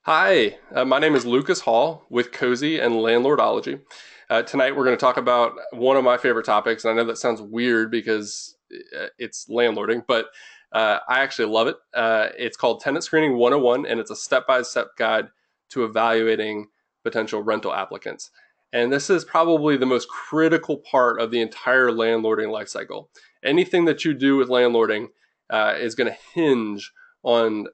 Hi, my name is Lucas Hall with Cozy and Landlordology. Tonight we're going to talk about one of my favorite topics, and I know that sounds weird because it's landlording, but I actually love it. It's called Tenant Screening 101, and it's a step-by-step guide to evaluating potential rental applicants. And this is probably the most critical part of the entire landlording life cycle. Anything that you do with landlording is going to hinge on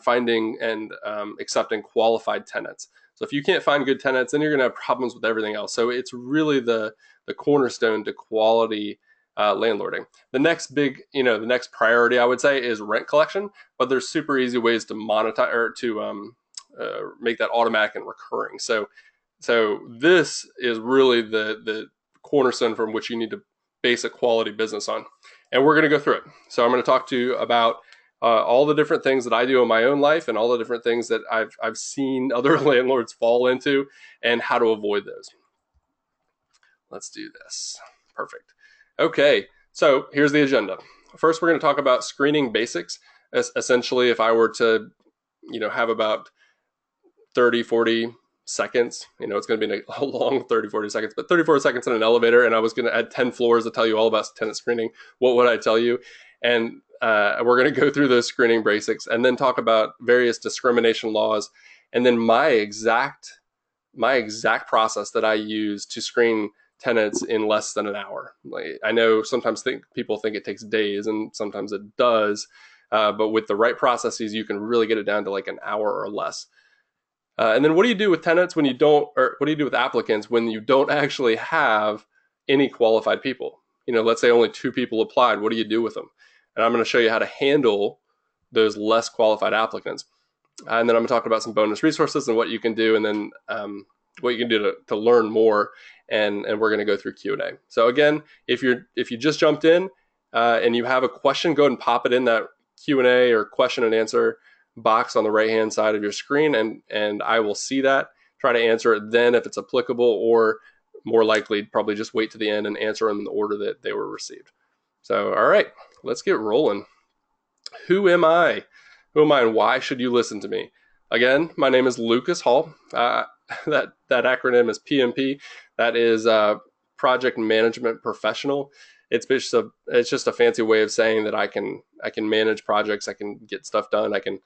finding and accepting qualified tenants. So if you can't find good tenants, then you're going to have problems with everything else. So it's really the cornerstone to quality landlording. The next big, the next priority I would say is rent collection, but there's super easy ways to monetize or to make that automatic and recurring. So this is really the cornerstone from which you need to base a quality business on. And we're going to go through it. So I'm going to talk to you about all the different things that I do in my own life and all the different things that I've seen other landlords fall into and how to avoid those. Let's do this. Perfect. Okay, so here's the agenda. First, we're going to talk about screening basics. Essentially, if I were to, have about 30, 40 seconds, it's going to be a long 30, 40 seconds, but 30, 40 seconds in an elevator, and I was going to add 10 floors to tell you all about tenant screening, what would I tell you? And we're going to go through those screening basics and then talk about various discrimination laws and then my exact process that I use to screen tenants in less than an hour. I know sometimes people think it takes days, and sometimes it does, but with the right processes, you can really get it down to like an hour or less. And then what do you do with tenants when you don't, or what do you do with applicants when you don't actually have any qualified people? Let's say only 2 people applied. What do you do with them? And I'm going to show you how to handle those less qualified applicants. And then I'm going to talk about some bonus resources and what you can do, and then what you can do to learn more. And we're going to go through Q&A. So again, if you just jumped in and you have a question, go ahead and pop it in that Q&A or question and answer box on the right-hand side of your screen, and I will see that, try to answer it then if it's applicable, or more likely, probably just wait to the end and answer them in the order that they were received. So, all right, let's get rolling. Who am I? Who am I, and why should you listen to me? Again, my name is Lucas Hall. That acronym is PMP. That is Project Management Professional. It's just a fancy way of saying that I can manage projects. I can get stuff done. I can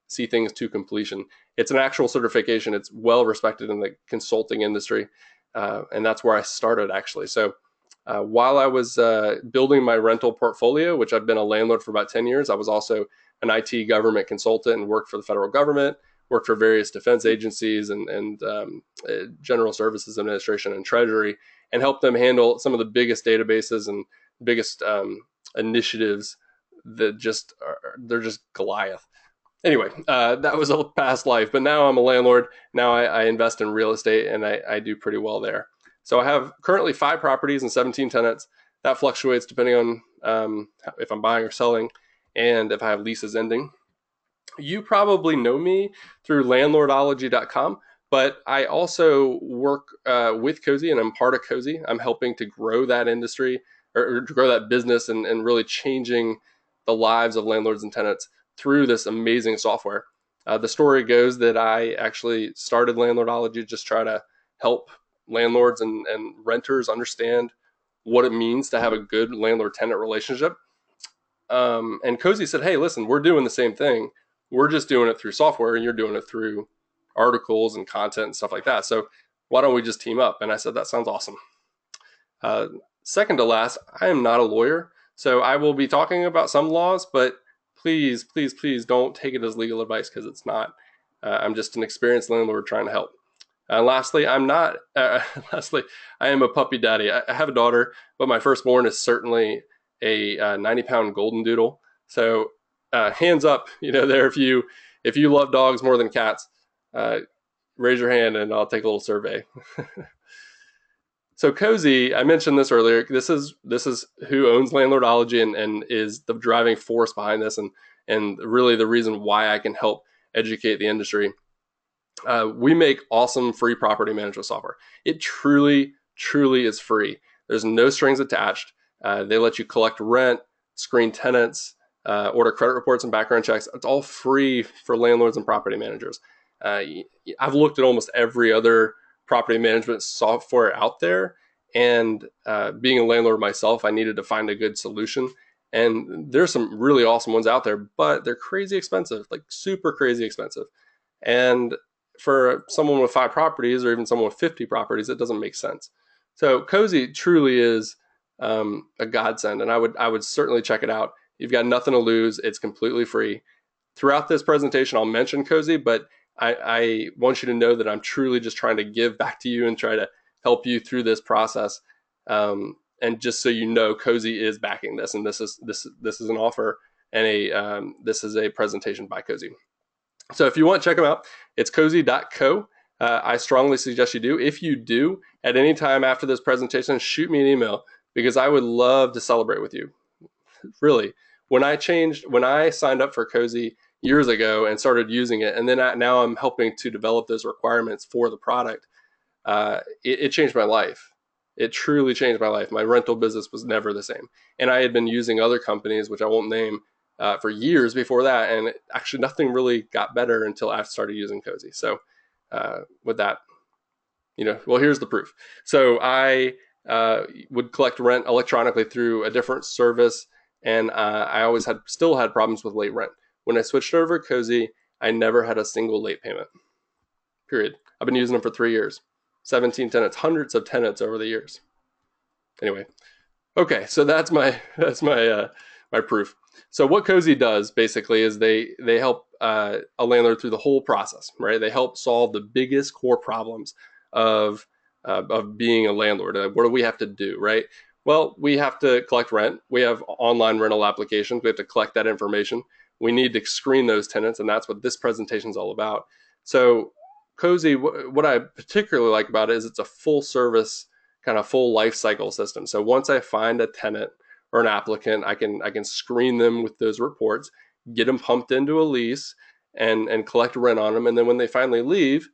see things to completion. It's an actual certification. It's well respected in the consulting industry, and that's where I started actually. So while I was building my rental portfolio, which I've been a landlord for about 10 years, I was also an IT government consultant and worked for the federal government, worked for various defense agencies and General Services Administration and Treasury, and helped them handle some of the biggest databases and biggest initiatives that they're just Goliath. Anyway, that was a past life, but now I'm a landlord. Now I invest in real estate, and I do pretty well there. So I have currently 5 properties and 17 tenants. That fluctuates depending on if I'm buying or selling and if I have leases ending. You probably know me through landlordology.com, but I also work with Cozy, and I'm part of Cozy. I'm helping to grow that industry or grow that business and really changing the lives of landlords and tenants through this amazing software. The story goes that I actually started Landlordology to just try to help landlords and renters understand what it means to have a good landlord-tenant relationship. And Cozy said, hey, listen, we're doing the same thing. We're just doing it through software, and you're doing it through articles and content and stuff like that. So why don't we just team up? And I said, that sounds awesome. Second to last, I am not a lawyer. So I will be talking about some laws, but please, please, please don't take it as legal advice, because it's not. I'm just an experienced landlord trying to help. Lastly, I am a puppy daddy. I have a daughter, but my firstborn is certainly a 90-pound golden doodle. So hands up, there, if you love dogs more than cats, raise your hand and I'll take a little survey. So Cozy, I mentioned this earlier. This is who owns Landlordology and is the driving force behind this, and really the reason why I can help educate the industry. We make awesome free property management software. It truly, truly is free. There's no strings attached. They let you collect rent, screen tenants, order credit reports and background checks. It's all free for landlords and property managers. I've looked at almost every other property management software out there, and being a landlord myself, I needed to find a good solution. And there's some really awesome ones out there, but they're crazy expensive, like super crazy expensive. And for someone with 5 properties or even someone with 50 properties, it doesn't make sense. So Cozy truly is a godsend, and I would certainly check it out. You've got nothing to lose. It's completely free. Throughout this presentation, I'll mention Cozy, but I want you to know that I'm truly just trying to give back to you and try to help you through this process. And just so you know, Cozy is backing this, and this is an offer and this is a presentation by Cozy. So if you want, check them out. It's cozy.co. I strongly suggest you do. If you do, at any time after this presentation, shoot me an email, because I would love to celebrate with you. Really, when I signed up for Cozy years ago and started using it, and then now I'm helping to develop those requirements for the product, it changed my life. It truly changed my life. My rental business was never the same. And I had been using other companies, which I won't name, for years before that. And actually nothing really got better until I started using Cozy. So with that, well, here's the proof. So I would collect rent electronically through a different service. And I always still had problems with late rent. When I switched over to Cozy, I never had a single late payment, period. I've been using them for 3 years. 17 tenants, hundreds of tenants over the years. Anyway, okay, so that's my proof. So what Cozy does basically is they help a landlord through the whole process, right? They help solve the biggest core problems of being a landlord. What do we have to do, right? Well, we have to collect rent. We have online rental applications. We have to collect that information. We need to screen those tenants, and that's what this presentation is all about. So Cozy, what I particularly like about it is it's a full service, kind of full life cycle system. So once I find a tenant or an applicant, I can screen them with those reports, get them pumped into a lease, and collect rent on them. And then when they finally leave,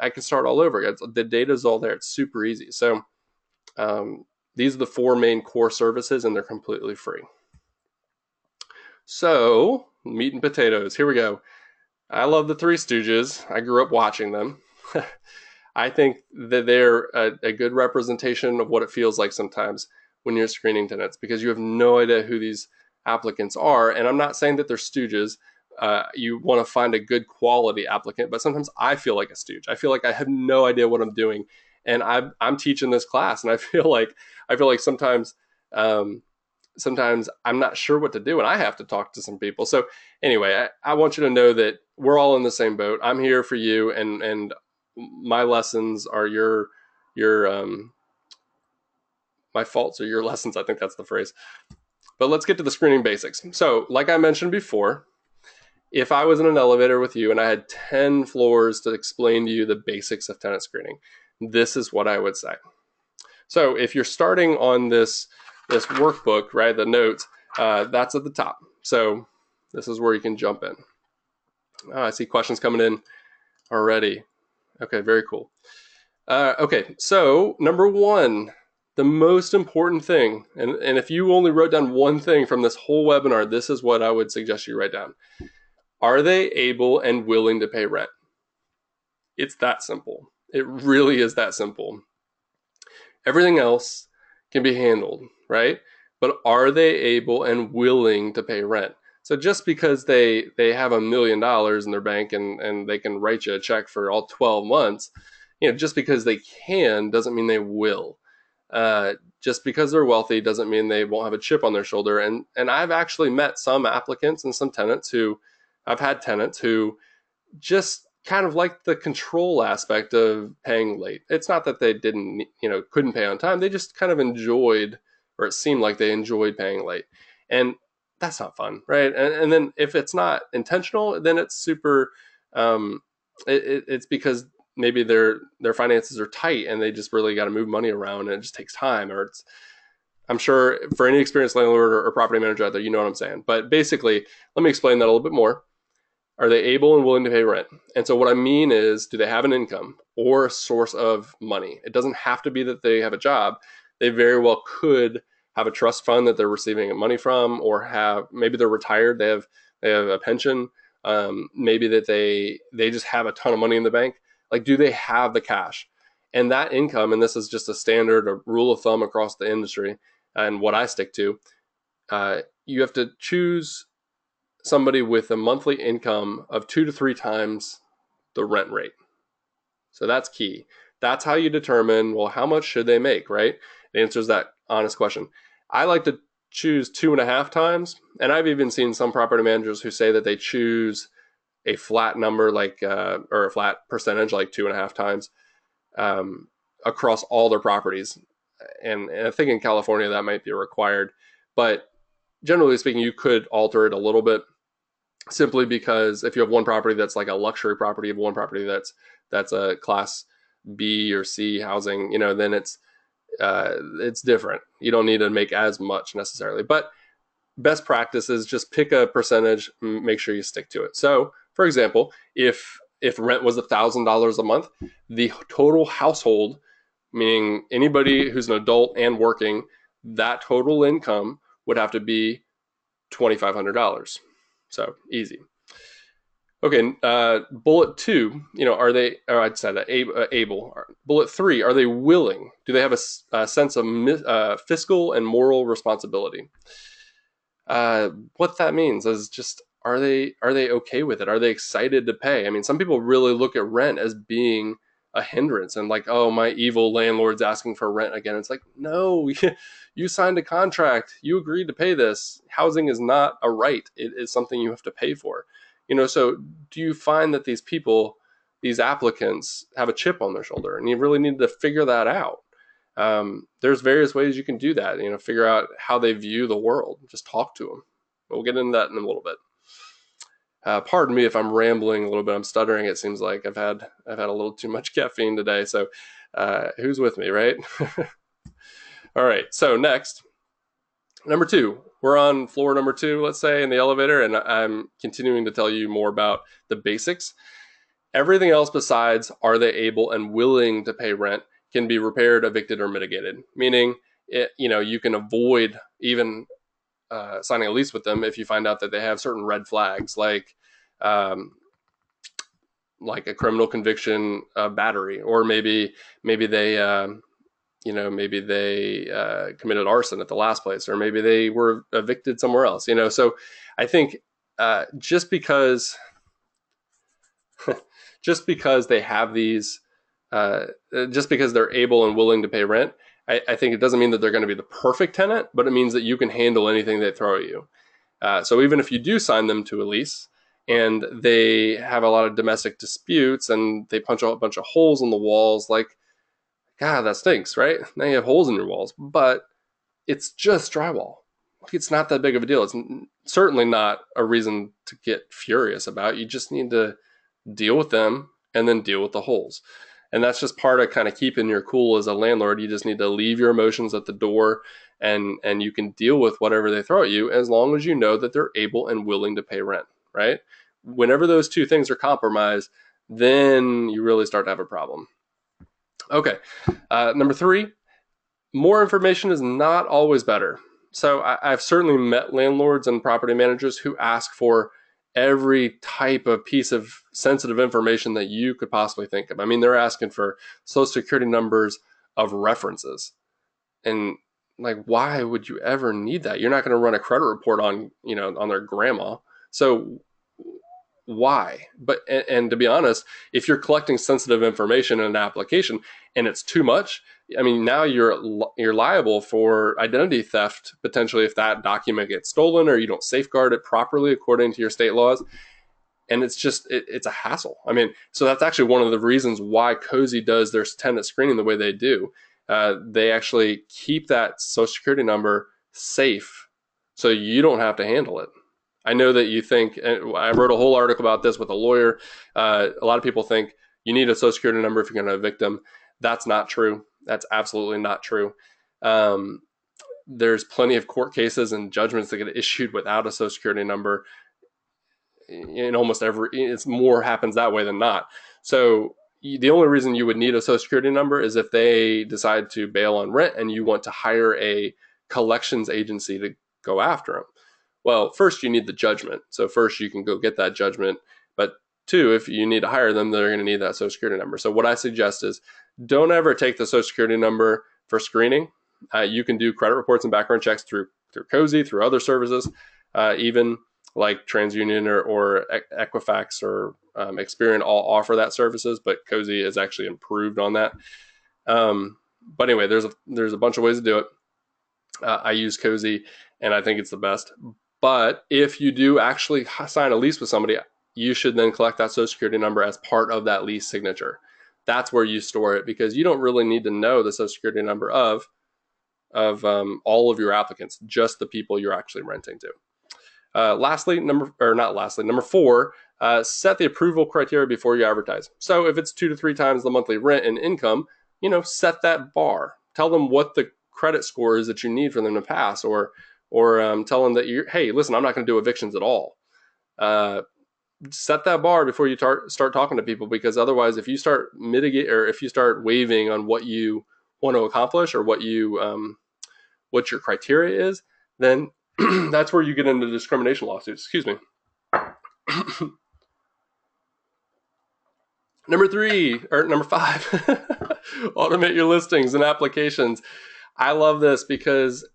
I can start all over again. The data is all there. It's super easy. So these are the 4 main core services, and they're completely free. So meat and potatoes. Here we go. I love the Three Stooges. I grew up watching them. I think that they're a good representation of what it feels like sometimes when you're screening tenants, because you have no idea who these applicants are. And I'm not saying that they're stooges. You want to find a good quality applicant, but sometimes I feel like a stooge. I feel like I have no idea what I'm doing, and I'm teaching this class, and I feel like sometimes I'm not sure what to do, and I have to talk to some people. So anyway, I want you to know that we're all in the same boat. I'm here for you, and my lessons are my faults are your lessons. I think that's the phrase. But let's get to the screening basics. So like I mentioned before, if I was in an elevator with you and I had 10 floors to explain to you the basics of tenant screening, this is what I would say. So if you're starting on this workbook, right, the notes, that's at the top. So this is where you can jump in. I see questions coming in already. Okay, very cool. Okay, so number 1, the most important thing, and if you only wrote down one thing from this whole webinar, this is what I would suggest you write down. Are they able and willing to pay rent? It's that simple. It really is that simple. Everything else can be handled, right? But are they able and willing to pay rent? So just because they have $1 million in their bank and they can write you a check for all 12 months, just because they can doesn't mean they will. Just because they're wealthy doesn't mean they won't have a chip on their shoulder. And I've actually met some applicants and some tenants who, I've had tenants who just kind of like the control aspect of paying late. It's not that they couldn't pay on time. They just kind of enjoyed, or it seemed like they enjoyed paying late. And that's not fun, right? And then if it's not intentional, then it's super, it's because maybe their finances are tight and they just really got to move money around and it just takes time. Or I'm sure for any experienced landlord or property manager out there, you know what I'm saying. But basically, let me explain that a little bit more. Are they able and willing to pay rent? And so what I mean is, do they have an income or a source of money? It doesn't have to be that they have a job. They very well could have a trust fund that they're receiving money from, or maybe they're retired, they have a pension, maybe that they just have a ton of money in the bank. Like, do they have the cash? And that income, and this is just a standard, a rule of thumb across the industry, and what I stick to, you have to choose somebody with a monthly income of 2 to 3 times the rent rate. So that's key. That's how you determine, well, how much should they make, right? It answers that honest question. I like to choose 2.5 times, and I've even seen some property managers who say that they choose a flat number, like or a flat percentage, like 2.5 times across all their properties. And I think in California that might be required, but generally speaking, you could alter it a little bit, simply because if you have one property that's like a luxury property, you have one property that's a class B or C housing, then it's different. You don't need to make as much necessarily, but best practice is just pick a percentage, make sure you stick to it. So, for example, if rent was $1,000 a month, the total household, meaning anybody who's an adult and working, that total income would have to be $2,500. So easy. Okay, bullet 2, are they, or I'd say that able. Bullet 3, are they willing? Do they have a sense of fiscal and moral responsibility? What that means is just, are they okay with it? Are they excited to pay? I mean, some people really look at rent as being a hindrance and like, oh, my evil landlord's asking for rent again. It's like, no, you signed a contract. You agreed to pay this. Housing is not a right. It is something you have to pay for. So do you find that these people, these applicants, have a chip on their shoulder? And you really need to figure that out. There's various ways you can do that. Figure out how they view the world. Just talk to them. We'll get into that in a little bit. Pardon me if I'm rambling a little bit. I'm stuttering. It seems like I've had a little too much caffeine today. So who's with me, right? All right. So next, number 2. We're on floor number 2, let's say, in the elevator, and I'm continuing to tell you more about the basics. Everything else besides are they able and willing to pay rent can be repaired, evicted, or mitigated. Meaning, you can avoid even signing a lease with them if you find out that they have certain red flags, like a criminal conviction, battery, or maybe they maybe they committed arson at the last place, or maybe they were evicted somewhere else. So I think just because they have these, just because they're able and willing to pay rent, I think it doesn't mean that they're going to be the perfect tenant, but it means that you can handle anything they throw at you. So even if you do sign them to a lease and they have a lot of domestic disputes and they punch a bunch of holes in the walls, like, God, that stinks, right? Now you have holes in your walls, but it's just drywall. It's not that big of a deal. It's certainly not a reason to get furious about. You just need to deal with them and then deal with the holes. And that's just part of kind of keeping your cool as a landlord. You just need to leave your emotions at the door, and you can deal with whatever they throw at you as long as you know that they're able and willing to pay rent, right? Whenever those two things are compromised, then you really start to have a problem. Okay, number 3, more information is not always better. So I've certainly met landlords and property managers who ask for every type of piece of sensitive information that you could possibly think of. I mean, they're asking for social security numbers of references. And like, why would you ever need that? You're not going to run a credit report on their grandma. So why? But and to be honest, if you're collecting sensitive information in an application and it's too much, I mean, now you're liable for identity theft potentially if that document gets stolen or you don't safeguard it properly according to your state laws. And it's just it's a hassle. I mean, so that's actually one of the reasons why Cozy does their tenant screening the way they do. They actually keep that social security number safe so you don't have to handle it. I know that you think, and I wrote a whole article about this with a lawyer. A lot of people think you need a social security number if you're going to evict them. That's not true. That's absolutely not true. There's plenty of court cases and judgments that get issued without a social security number. In almost it's more happens that way than not. So the only reason you would need a social security number is if they decide to bail on rent and you want to hire a collections agency to go after them? Well, first you need the judgment. So first you can go get that judgment. But two, if you need to hire them, they're going to need that social security number. So what I suggest is don't ever take the social security number for screening. You can do credit reports and background checks through Cozy, through other services, even like TransUnion or Equifax or Experian all offer that services, but Cozy is actually improved on that. But anyway, there's a bunch of ways to do it. I use Cozy, and I think it's the best. But if you do actually sign a lease with somebody, you should then collect that social security number as part of that lease signature. That's where you store it, because you don't really need to know the social security number of all of your applicants, just the people you're actually renting to. Number 4, set the approval criteria before you advertise. So if it's 2 to 3 times the monthly rent and income, set that bar. Tell them what the credit score is that you need for them to pass, or tell them that hey, listen, I'm not going to do evictions at all. Set that bar before you start talking to people, because otherwise, if you start if you start waving on what you want to accomplish or what your criteria is, then that's where you get into discrimination lawsuits. Excuse me. Number 5, automate your listings and applications. I love this because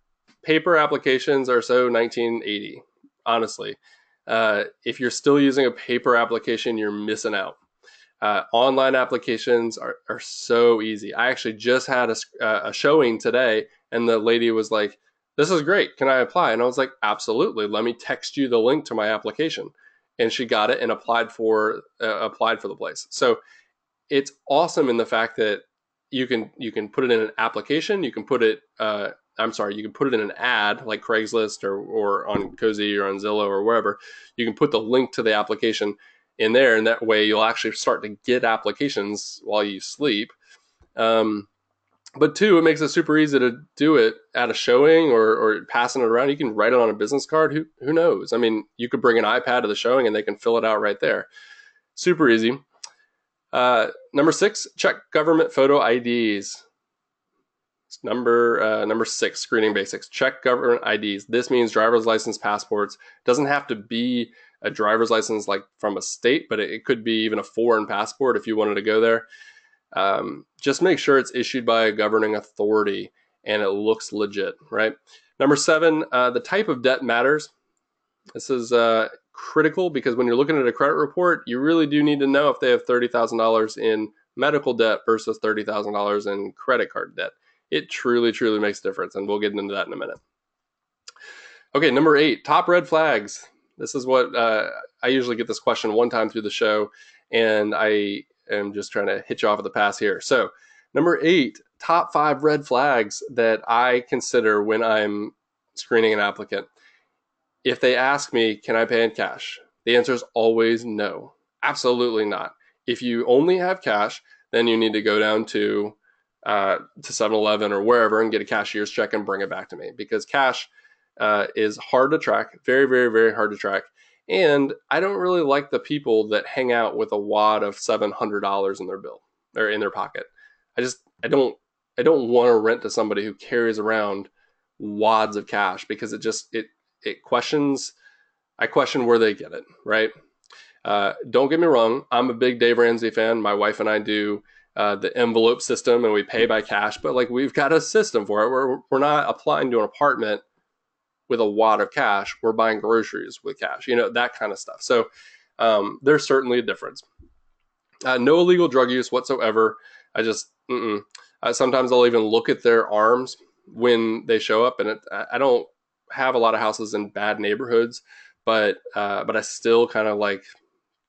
paper applications are so 1980, honestly. If you're still using a paper application, you're missing out. Online applications are so easy. I actually just had a showing today, and the lady was like, "This is great. Can I apply?" And I was like, "Absolutely. Let me text you the link to my application." And she got it and applied for the place. So it's awesome in the fact that you can put it in an application. You can put it. You can put it in an ad like Craigslist or on Cozy or on Zillow or wherever. You can put the link to the application in there, and that way you'll actually start to get applications while you sleep. But two, it makes it super easy to do it at a showing or passing it around. You can write it on a business card. Who knows? I mean, you could bring an iPad to the showing and they can fill it out right there. Super easy. Number 6, check government photo IDs. Number 6, screening basics. Check government IDs. This means driver's license, passports. Doesn't have to be a driver's license like from a state, but it could be even a foreign passport if you wanted to go there. Just make sure it's issued by a governing authority and it looks legit, right? Number 7, the type of debt matters. This is critical because when you're looking at a credit report, you really do need to know if they have $30,000 in medical debt versus $30,000 in credit card debt. It truly, truly makes a difference, and we'll get into that in a minute. Okay, number 8, top red flags. This is what I usually get this question one time through the show, and I am just trying to hit you off at the pass here. So number 8, top 5 red flags that I consider when I'm screening an applicant. If they ask me, can I pay in cash? The answer is always no. Absolutely not. If you only have cash, then you need to go down to 7-Eleven or wherever and get a cashier's check and bring it back to me, because cash is hard to track, very, very, very hard to track. And I don't really like the people that hang out with a wad of $700 in their bill or in their pocket. I don't want to rent to somebody who carries around wads of cash, because I question where they get it, right? Don't get me wrong. I'm a big Dave Ramsey fan. My wife and I do the envelope system, and we pay by cash, but like we've got a system for it. We're not applying to an apartment with a wad of cash. We're buying groceries with cash, that kind of stuff. So there's certainly a difference. No illegal drug use whatsoever. Sometimes I'll even look at their arms when they show up, and I don't have a lot of houses in bad neighborhoods, but I still kind of like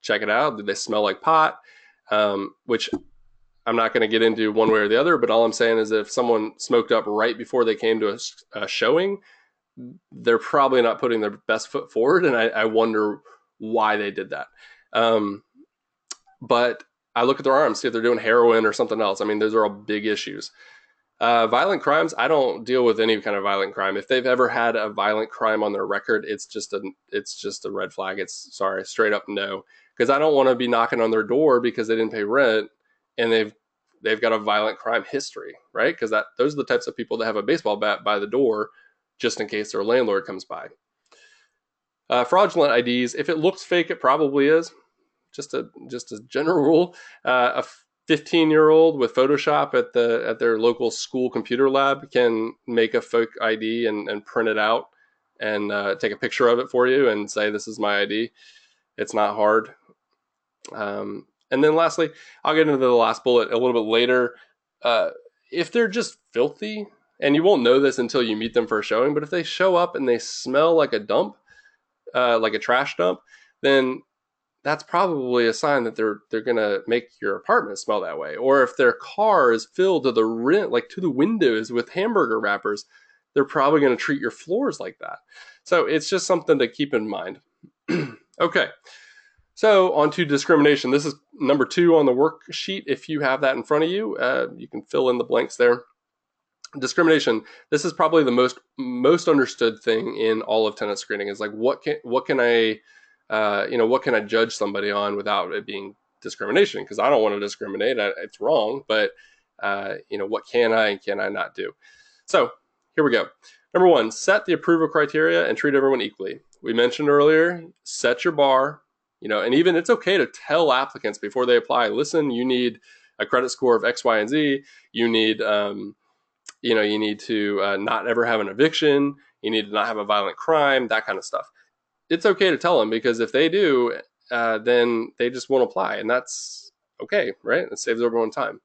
check it out. Do they smell like pot? Which I'm not going to get into one way or the other, but all I'm saying is if someone smoked up right before they came to a showing, they're probably not putting their best foot forward, and I wonder why they did that. But I look at their arms, see if they're doing heroin or something else. I mean, those are all big issues. Violent crimes, I don't deal with any kind of violent crime. If they've ever had a violent crime on their record, it's just a red flag. Straight up no. Because I don't want to be knocking on their door because they didn't pay rent and they've got a violent crime history, right? Because those are the types of people that have a baseball bat by the door just in case their landlord comes by. Fraudulent IDs, if it looks fake, it probably is. Just a general rule. A 15-year-old with Photoshop at their local school computer lab can make a fake ID and print it out and take a picture of it for you and say, this is my ID. It's not hard. And then lastly, I'll get into the last bullet a little bit later. If they're just filthy, and you won't know this until you meet them for a showing, but if they show up and they smell like a dump, like a trash dump, then that's probably a sign that they're gonna make your apartment smell that way. Or if their car is filled to the to the windows with hamburger wrappers, they're probably gonna treat your floors like that. So it's just something to keep in mind. Okay, so on to discrimination. This is number 2 on the worksheet. If you have that in front of you, you can fill in the blanks there. Discrimination. This is probably the most understood thing in all of tenant screening. Is like what can I judge somebody on without it being discrimination? Because I don't want to discriminate. It's wrong. But what can I and can I not do? So here we go. Number 1, set the approval criteria and treat everyone equally. We mentioned earlier, set your bar. And even it's okay to tell applicants before they apply. Listen, you need a credit score of X, Y, and Z. You need you need to not ever have an eviction. You need to not have a violent crime, that kind of stuff. It's okay to tell them, because if they do, then they just won't apply. And that's okay, right? It saves everyone time.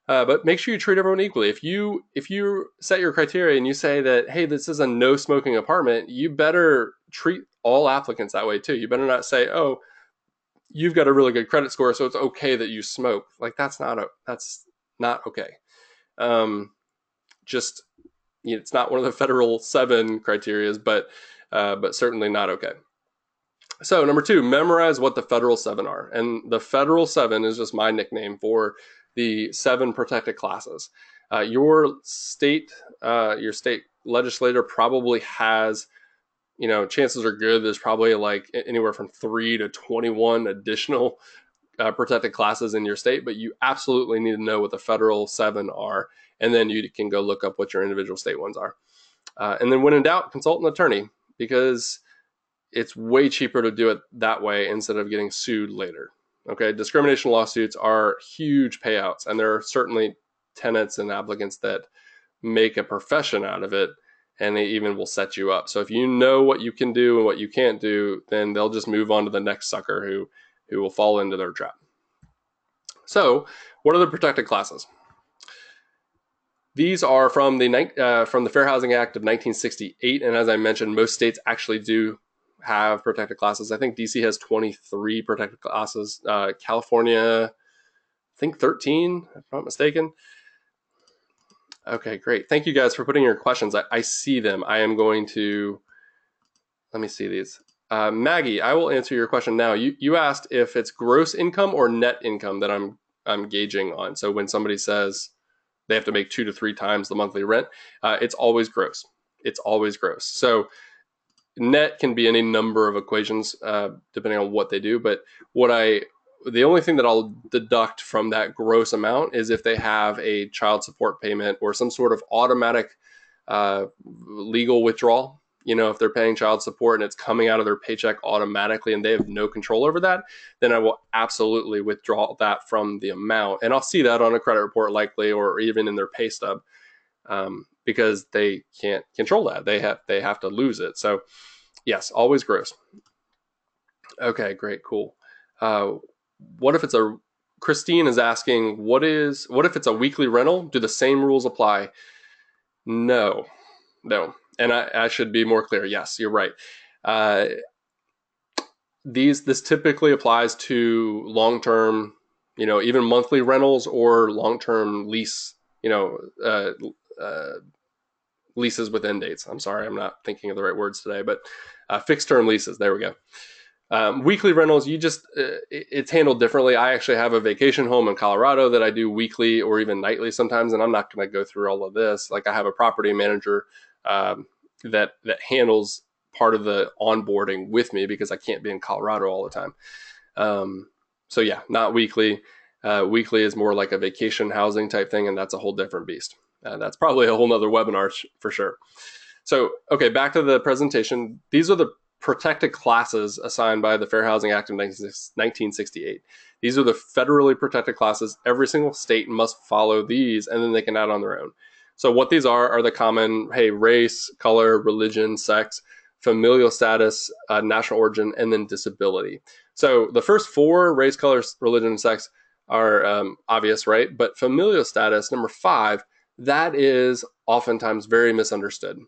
But make sure you treat everyone equally. If you set your criteria and you say that, hey, this is a no smoking apartment, you better treat all applicants that way too. You better not say, oh, you've got a really good credit score, so it's okay that you smoke. Like that's not okay. It's not one of the federal 7 criterias, but certainly not okay. So number 2, memorize what the federal 7 are. And the federal 7 is just my nickname for the 7 protected classes. Your state legislator probably has, chances are good there's probably like anywhere from 3 to 21 additional protected classes in your state, but you absolutely need to know what the federal 7 are. And then you can go look up what your individual state ones are. And then when in doubt, consult an attorney, because it's way cheaper to do it that way instead of getting sued later. Okay, discrimination lawsuits are huge payouts, and there are certainly tenants and applicants that make a profession out of it, and they even will set you up. So if you know what you can do and what you can't do, then they'll just move on to the next sucker who will fall into their trap. So what are the protected classes? These are from the Fair Housing Act of 1968, and as I mentioned, most states actually do have protected classes. I think DC has 23 protected classes. California, I think 13, if I'm not mistaken. Okay, great. Thank you guys for putting your questions. I see them. I am going to, let me see these. Maggie, I will answer your question now. You asked if it's gross income or net income that I'm gauging on. So when somebody says they have to make 2 to 3 times the monthly rent, it's always gross. It's always gross. So net can be any number of equations depending on what they do. But the only thing that I'll deduct from that gross amount is if they have a child support payment or some sort of automatic legal withdrawal. If they're paying child support and it's coming out of their paycheck automatically and they have no control over that, then I will absolutely withdraw that from the amount. And I'll see that on a credit report likely, or even in their pay stub, because they can't control that. They have to lose it. So yes, always gross. Okay, great, cool. What if Christine is asking, what if it's a weekly rental? Do the same rules apply? No. And I should be more clear. Yes, you're right. This typically applies to long-term, even monthly rentals or long-term lease, leases with end dates. I'm sorry, I'm not thinking of the right words today, but fixed-term leases. There we go. Weekly rentals, it's handled differently. I actually have a vacation home in Colorado that I do weekly or even nightly sometimes, and I'm not going to go through all of this. Like I have a property manager that handles part of the onboarding with me because I can't be in Colorado all the time. So yeah, not weekly. Weekly is more like a vacation housing type thing, and that's a whole different beast. That's probably a whole nother webinar for sure. So, okay, back to the presentation. These are the protected classes assigned by the Fair Housing Act of 1968. These are the federally protected classes. Every single state must follow these, and then they can add on their own. So what these are the common, hey, race, color, religion, sex, familial status, national origin, and then disability. So the first four, race, color, religion, and sex, are obvious, right? But familial status, number 5, that is oftentimes very misunderstood.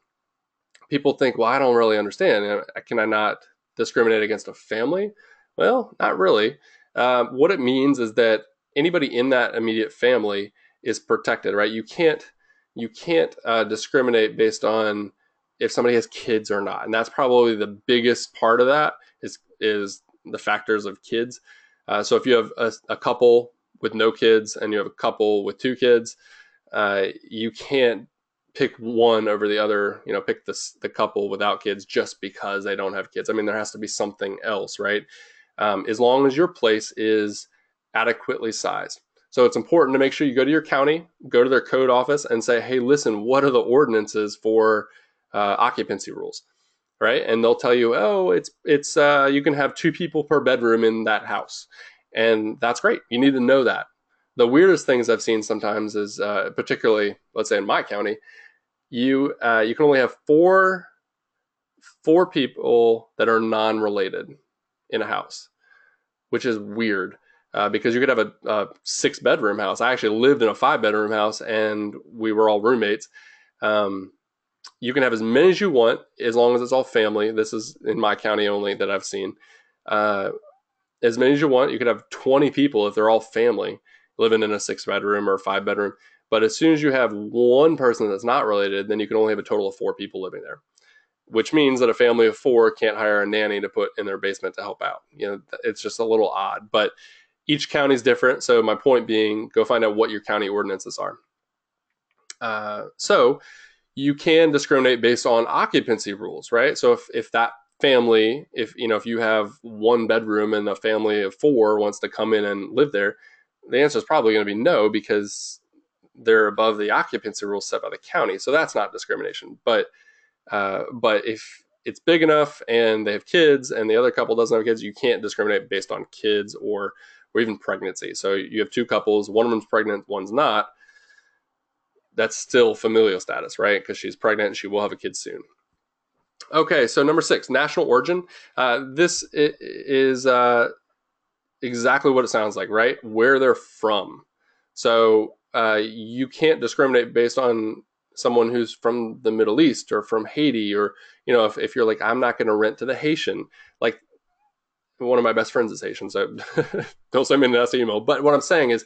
People think, well, I don't really understand. Can I not discriminate against a family? Well, not really. What it means is that anybody in that immediate family is protected, right? You can't discriminate based on if somebody has kids or not, and that's probably the biggest part of that is the factors of kids. So if you have a couple with no kids and you have a couple with 2 kids, you can't pick one over the other, pick the couple without kids just because they don't have kids. I mean, there has to be something else, right? As long as your place is adequately sized. So it's important to make sure you go to your county, go to their code office and say, hey, listen, what are the ordinances for occupancy rules, right? And they'll tell you, oh, it's you can have 2 people per bedroom in that house. And that's great. You need to know that. The weirdest things I've seen sometimes is, particularly, let's say in my county, you can only have four people that are non-related in a house, which is weird because you could have a 6-bedroom house. I actually lived in a 5-bedroom house and we were all roommates. You can have as many as you want as long as it's all family. This is in my county only that I've seen. As many as you want. You could have 20 people if they're all family living in a 6-bedroom or a 5-bedroom. But as soon as you have one person that's not related, then you can only have a total of 4 people living there, which means that a family of 4 can't hire a nanny to put in their basement to help out. It's just a little odd, but each county is different. So my point being, go find out what your county ordinances are. So you can discriminate based on occupancy rules, right? So if that family, if you have 1 bedroom and a family of 4 wants to come in and live there, the answer is probably going to be no, because they're above the occupancy rules set by the county. So that's not discrimination. But if it's big enough and they have kids and the other couple doesn't have kids, you can't discriminate based on kids or even pregnancy. So you have 2 couples, one of them's pregnant, one's not. That's still familial status, right? Because she's pregnant and she will have a kid soon. Okay, so number 6, national origin. This is exactly what it sounds like, right? Where they're from. So you can't discriminate based on someone who's from the Middle East or from Haiti, or if you're like, I'm not going to rent to the Haitian. Like, one of my best friends is Haitian, so don't send me an nasty email. But what I'm saying is,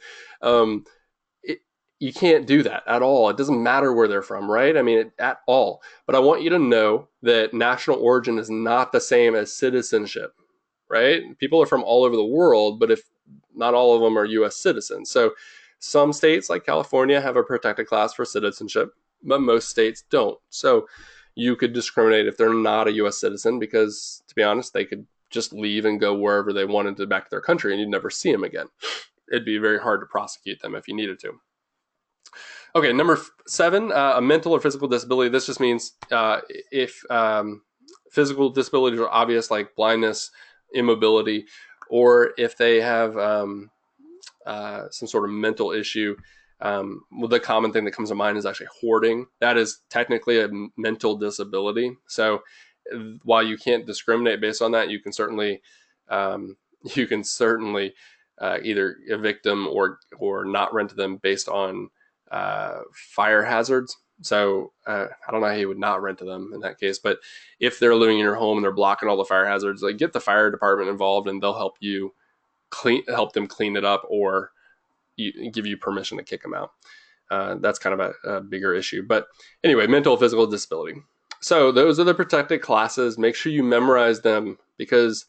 you can't do that at all. It doesn't matter where they're from, right? I mean, at all. But I want you to know that national origin is not the same as citizenship, right? People are from all over the world, but if not all of them are U.S. citizens. So some states like California have a protected class for citizenship, but most states don't. So you could discriminate if they're not a U.S. citizen because, to be honest, they could just leave and go wherever they wanted to back to their country and you'd never see them again. It'd be very hard to prosecute them if you needed to. Okay, number 7, a mental or physical disability. This just means if physical disabilities are obvious, like blindness, immobility, or if they have some sort of mental issue. Well, the common thing that comes to mind is actually hoarding. That is technically a mental disability. So while you can't discriminate based on that, you can certainly either evict them or not rent to them based on fire hazards. So I don't know how you would not rent to them in that case, but if they're living in your home and they're blocking all the fire hazards, like, get the fire department involved and they'll help help them clean it up, or give you permission to kick them out. That's kind of a bigger issue. But anyway, mental, physical disability. So those are the protected classes. Make sure you memorize them because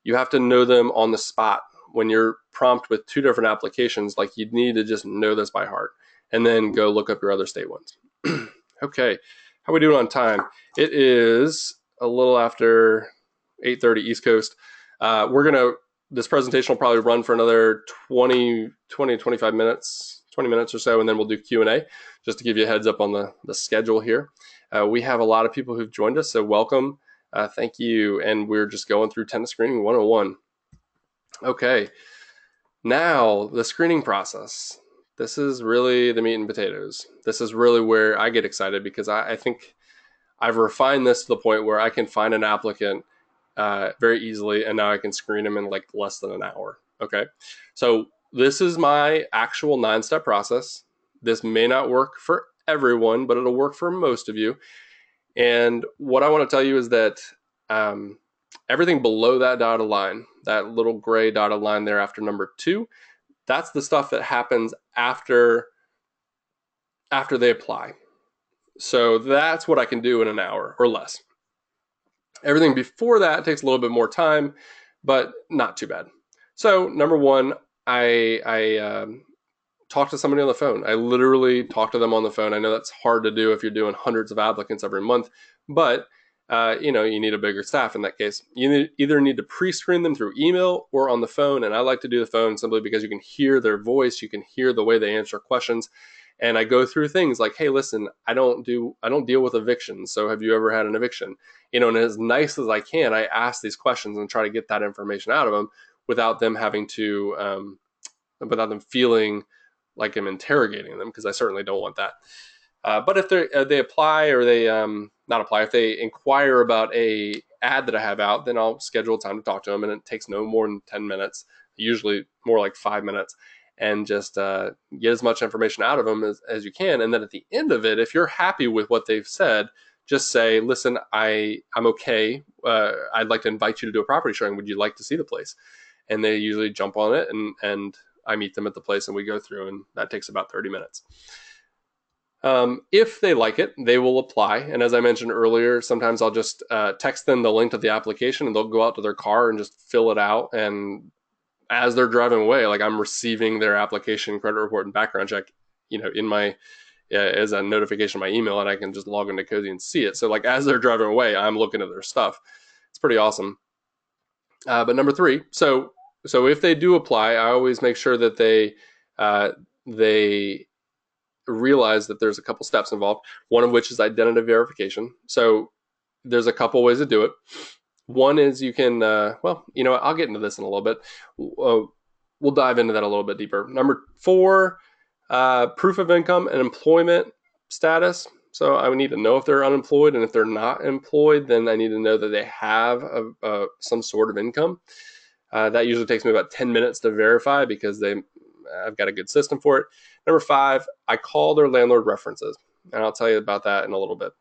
you have to know them on the spot. When you're prompted with 2 different applications, like, you need to just know this by heart and then go look up your other state ones. Okay, how are we doing on time? It is a little after 8:30 East Coast. This presentation will probably run for another 25 minutes, 20 minutes or so, and then we'll do Q&A just to give you a heads up on the schedule here. We have a lot of people who've joined us, so welcome. Thank you. And we're just going through tenant screening 101. Okay, now the screening process. This is really the meat and potatoes. This is really where I get excited because I think I've refined this to the point where I can find an applicant very easily, and now I can screen them in like less than an hour. Okay, so this is my actual 9-step process. This may not work for everyone, but it'll work for most of you. And what I want to tell you is that everything below that dotted line, that little gray dotted line there after number 2, that's the stuff that happens after they apply. So that's what I can do in an hour or less. Everything before that takes a little bit more time, but not too bad. So number 1, I talk to somebody on the phone. I literally talk to them on the phone. I know that's hard to do if you're doing hundreds of applicants every month, but you need a bigger staff in that case. You either need to pre-screen them through email or on the phone, and I like to do the phone simply because you can hear their voice, you can hear the way they answer questions, and I go through things like, hey, listen, I don't deal with evictions, so have you ever had an eviction? And as nice as I can, I ask these questions and try to get that information out of them without them having to, without them feeling like I'm interrogating them, because I certainly don't want that. But if they apply or they not apply, if they inquire about a ad that I have out, then I'll schedule time to talk to them, and it takes no more than 10 minutes, usually more like 5 minutes, and just get as much information out of them as you can. And then at the end of it, if you're happy with what they've said, just say, listen, I'm okay. I'd like to invite you to do a property showing. Would you like to see the place? And they usually jump on it, and I meet them at the place and we go through, and that takes about 30 minutes. If they like it, they will apply. And as I mentioned earlier, sometimes I'll just text them the link to the application, and they'll go out to their car and just fill it out. And as they're driving away, like, I'm receiving their application, credit report, and background check, in my as a notification in my email, and I can just log into Cozy and see it. So like as they're driving away, I'm looking at their stuff. It's pretty awesome. But number 3, so if they do apply, I always make sure that they realize that there's a couple steps involved, one of which is identity verification. So there's a couple ways to do it. One is you can, I'll get into this in a little bit. We'll dive into that a little bit deeper. Number 4, proof of income and employment status. So I would need to know if they're unemployed, and if they're not employed, then I need to know that they have some sort of income. That usually takes me about 10 minutes to verify because I've got a good system for it. Number 5, I call their landlord references, and I'll tell you about that in a little bit.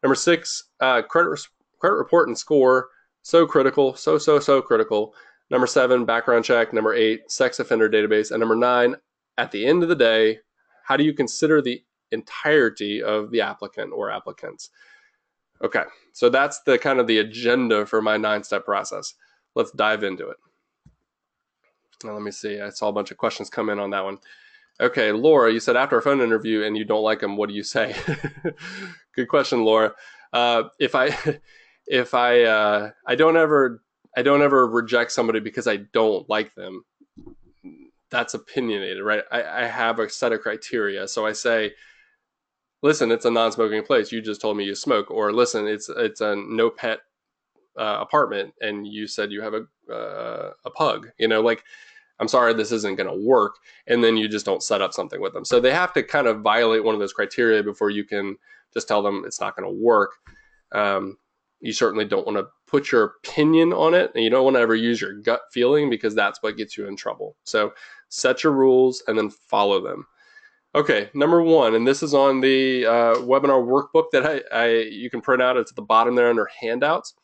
Number 6, credit report and score, so critical, so critical. Number 7, background check. Number 8, sex offender database. And number 9, at the end of the day, how do you consider the entirety of the applicant or applicants? Okay, so that's the kind of the agenda for my 9-step process. Let's dive into it. Now, let me see. I saw a bunch of questions come in on that one. Okay, Laura, you said after a phone interview and you don't like them, what do you say? Good question, Laura. If I don't ever reject somebody because I don't like them. That's opinionated, right? I have a set of criteria. So I say, listen, it's a non-smoking place. You just told me you smoke. Or listen, it's a no pet apartment, and you said you have a pug. I'm sorry, this isn't going to work. And then you just don't set up something with them. So they have to kind of violate one of those criteria before you can just tell them it's not going to work. You certainly don't want to put your opinion on it, and you don't want to ever use your gut feeling, because that's what gets you in trouble. So set your rules and then follow them. Okay, number 1, and this is on the webinar workbook that you can print out. It's at the bottom there under handouts.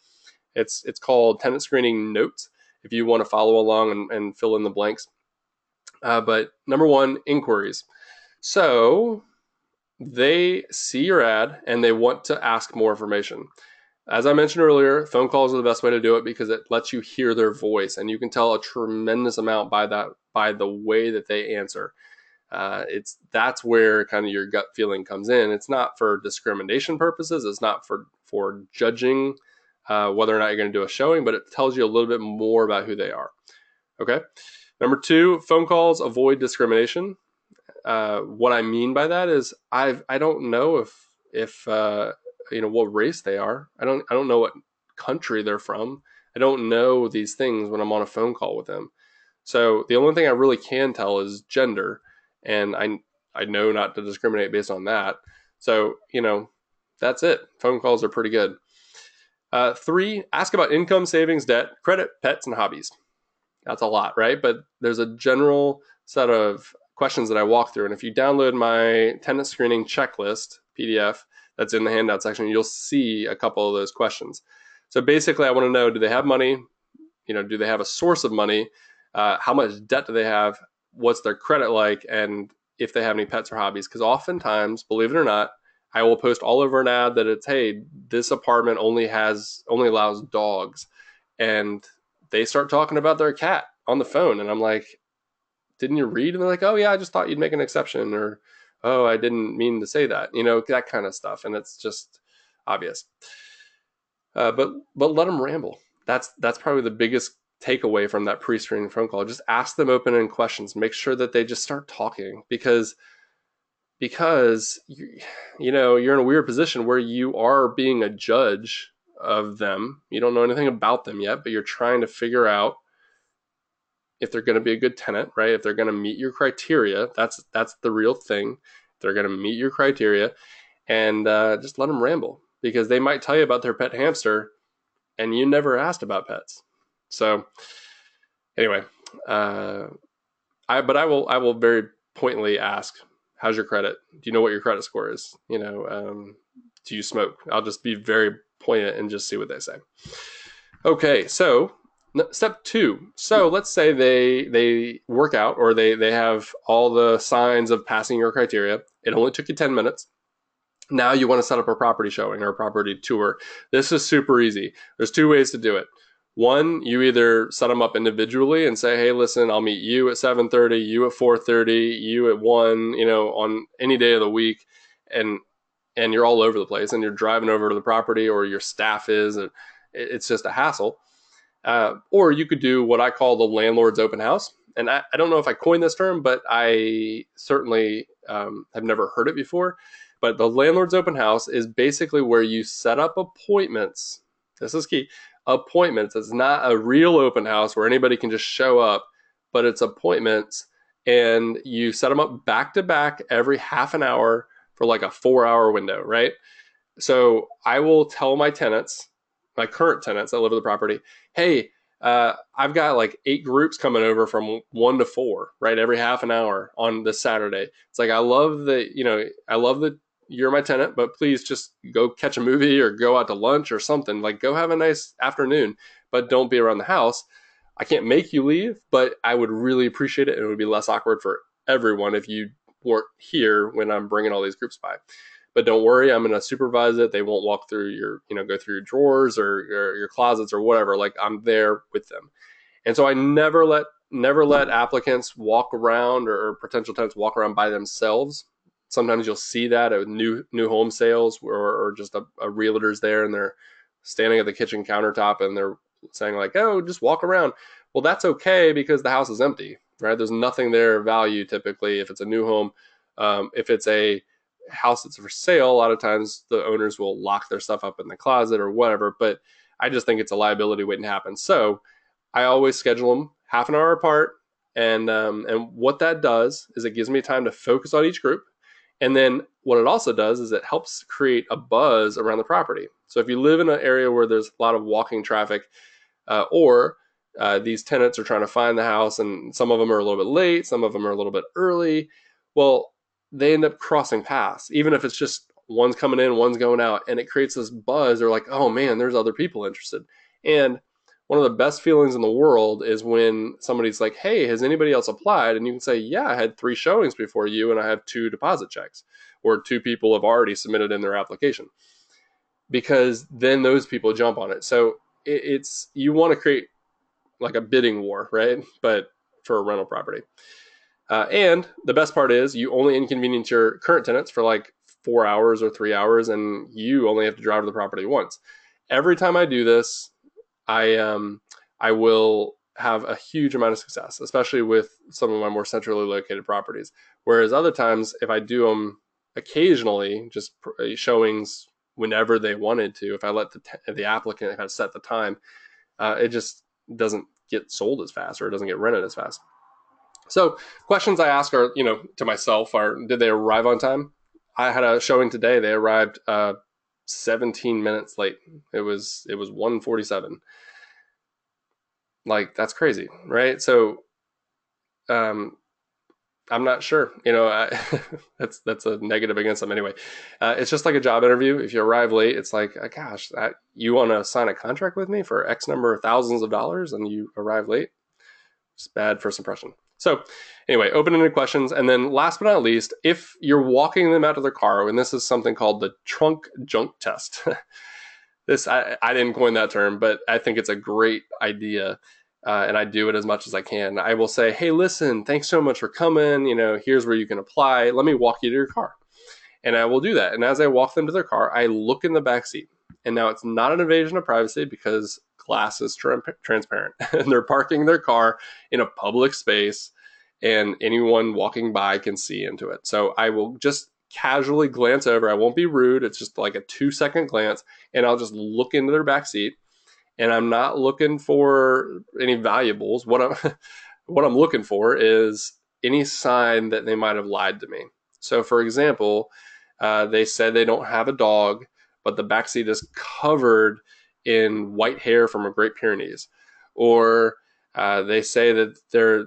It's called Tenant Screening Notes, if you want to follow along and fill in the blanks. But number 1, inquiries. So they see your ad and they want to ask more information. As I mentioned earlier, phone calls are the best way to do it because it lets you hear their voice, and you can tell a tremendous amount by the way that they answer. That's where kind of your gut feeling comes in. It's not for discrimination purposes. It's not for judging whether or not you're going to do a showing, but it tells you a little bit more about who they are. Okay. Number 2, phone calls avoid discrimination. What I mean by that is I don't know if what race they are. I don't know what country they're from. I don't know these things when I'm on a phone call with them. So the only thing I really can tell is gender, and I know not to discriminate based on that. So that's it. Phone calls are pretty good. 3, ask about income, savings, debt, credit, pets, and hobbies. That's a lot, right? But there's a general set of questions that I walk through. And if you download my tenant screening checklist PDF that's in the handout section, you'll see a couple of those questions. So basically, I want to know, do they have money? Do they have a source of money? How much debt do they have? What's their credit like? And if they have any pets or hobbies? Because oftentimes, believe it or not, I will post all over an ad that it's, hey, this apartment only allows dogs. And they start talking about their cat on the phone. And I'm like, didn't you read? And they're like, oh yeah, I just thought you'd make an exception. Or, oh, I didn't mean to say that, that kind of stuff. And it's just obvious. But let them ramble. That's probably the biggest takeaway from that pre-screening phone call. Just ask them open-ended questions. Make sure that they just start talking, because you're in a weird position where you are being a judge of them. You don't know anything about them yet, but you're trying to figure out if they're going to be a good tenant, right? If they're going to meet your criteria. That's the real thing. If they're going to meet your criteria, and just let them ramble, because they might tell you about their pet hamster and you never asked about pets. So anyway, I will very pointedly ask, how's your credit? Do you know what your credit score is? Do you smoke? I'll just be very poignant and just see what they say. Okay, so step 2. So let's say they work out, or they have all the signs of passing your criteria. It only took you 10 minutes. Now you want to set up a property showing or a property tour. This is super easy. There's 2 ways to do it. One, you either set them up individually and say, hey, listen, I'll meet you at 7:30, you at 4:30, you at 1, on any day of the week. And you're all over the place, and you're driving over to the property, or your staff is, and it's just a hassle. Or you could do what I call the landlord's open house. And I don't know if I coined this term, but I certainly have never heard it before. But the landlord's open house is basically where you set up appointments. This is key. Appointments. It's not a real open house where anybody can just show up, but it's appointments, and you set them up back to back every half an hour for like a 4-hour window, right? So I will tell my tenants, my current tenants that live at the property, hey, I've got like 8 groups coming over from 1 to 4, right? Every half an hour on this Saturday. It's like, I love that you're my tenant, but please just go catch a movie or go out to lunch or something. Like, go have a nice afternoon, but don't be around the house. I can't make you leave, but I would really appreciate it. And it would be less awkward for everyone if you weren't here when I'm bringing all these groups by. But don't worry, I'm going to supervise it. They won't walk through go through your drawers or your closets or whatever. Like, I'm there with them. And so I never let applicants walk around, or potential tenants walk around by themselves. Sometimes you'll see that at new home sales, or just a realtor's there and they're standing at the kitchen countertop and they're saying like, oh, just walk around. Well, that's okay, because the house is empty, right? There's nothing there of value typically if it's a new home. If it's a house that's for sale, a lot of times the owners will lock their stuff up in the closet or whatever, but I just think it's a liability waiting to happen. So I always schedule them half an hour apart. And what that does is it gives me time to focus on each group. And then what it also does is it helps create a buzz around the property. So if you live in an area where there's a lot of walking traffic, or these tenants are trying to find the house, and some of them are a little bit late, some of them are a little bit early, well, they end up crossing paths, even if it's just one's coming in, one's going out, and it creates this buzz. They're like, oh man, there's other people interested. And one of the best feelings in the world is when somebody's like, hey, has anybody else applied? And you can say, yeah, I had 3 showings before you, and I have 2 deposit checks, or 2 people have already submitted in their application, because then those people jump on it. So it's you want to create like a bidding war, right? But for a rental property. And the best part is you only inconvenience your current tenants for like 4 hours or 3 hours, and you only have to drive to the property once. Every time I do this, I will have a huge amount of success, especially with some of my more centrally located properties. Whereas other times, if I do them occasionally, just showings whenever they wanted to. If I let the applicant kind of set the time, it just doesn't get sold as fast, or it doesn't get rented as fast. So questions I ask are, to myself are, did they arrive on time? I had a showing today. They arrived 17 minutes late. It was 1:47. Like, that's crazy, right? So I'm not sure. That's a negative against them anyway. It's just like a job interview. If you arrive late, it's like, gosh, you want to sign a contract with me for X number of thousands of dollars, and you arrive late. It's bad first impression. So anyway, open-ended questions. And then last but not least, if you're walking them out of their car, and this is something called the trunk junk test. I didn't coin that term, but I think it's a great idea. And I do it as much as I can. I will say, hey, listen, thanks so much for coming. Here's where you can apply. Let me walk you to your car. And I will do that. And as I walk them to their car, I look in the back seat. And now it's not an invasion of privacy because glass is transparent. And they're parking their car in a public space, and anyone walking by can see into it. So I will just casually glance over. I won't be rude. It's just like a 2-second glance, and I'll just look into their back seat. And I'm not looking for any valuables. What I'm looking for is any sign that they might have lied to me. So, for example, they said they don't have a dog, but the backseat is covered in white hair from a Great Pyrenees. Or they say that they're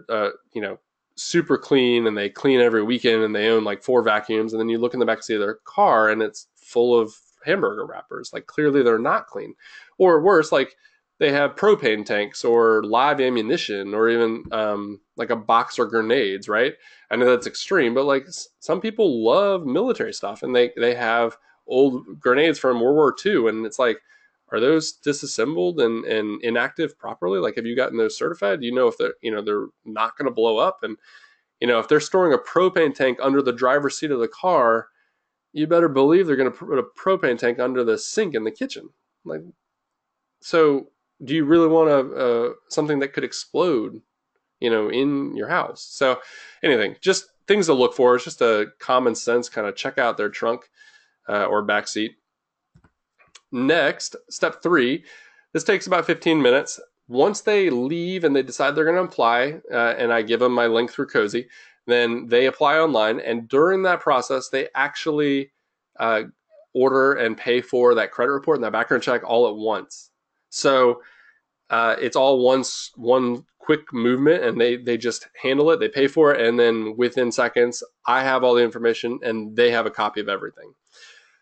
super clean, and they clean every weekend, and they own like 4 vacuums. And then you look in the backseat of their car, and it's full of hamburger wrappers. Like, clearly they're not clean. Or worse, like they have propane tanks or live ammunition, or even like a box of grenades, right? I know that's extreme, but like some people love military stuff, and they have old grenades from World War II, and it's like, are those disassembled and inactive properly? Like, have you gotten those certified? Do you know if they're not going to blow up? And if they're storing a propane tank under the driver's seat of the car, you better believe they're going to put a propane tank under the sink in the kitchen. Like, so do you really want something that could explode, in your house? So anything, just things to look for. It's just a common sense kind of check out their trunk or back seat. Next, step 3, this takes about 15 minutes. Once they leave and they decide they're going to apply, and I give them my link through Cozy, then they apply online. And during that process, they actually order and pay for that credit report and that background check all at once. So it's all one quick movement, and they just handle it. They pay for it, and then within seconds, I have all the information, and they have a copy of everything.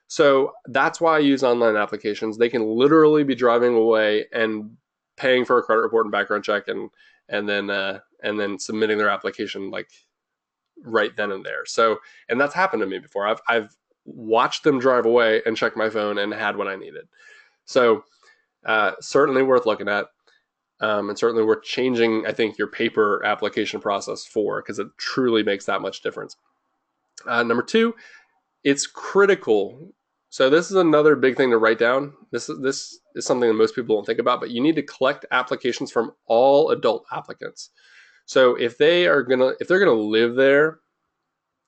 So that's why I use online applications. They can literally be driving away and paying for a credit report and background check, and then submitting their application like right then and there. So, and that's happened to me before. I've watched them drive away and checked my phone and had what I needed. So certainly worth looking at, and certainly worth changing, I think, your paper application process for, because it truly makes that much difference. Number 2, it's critical. So this is another big thing to write down. This is something that most people don't think about, but you need to collect applications from all adult applicants. So if they're gonna live there,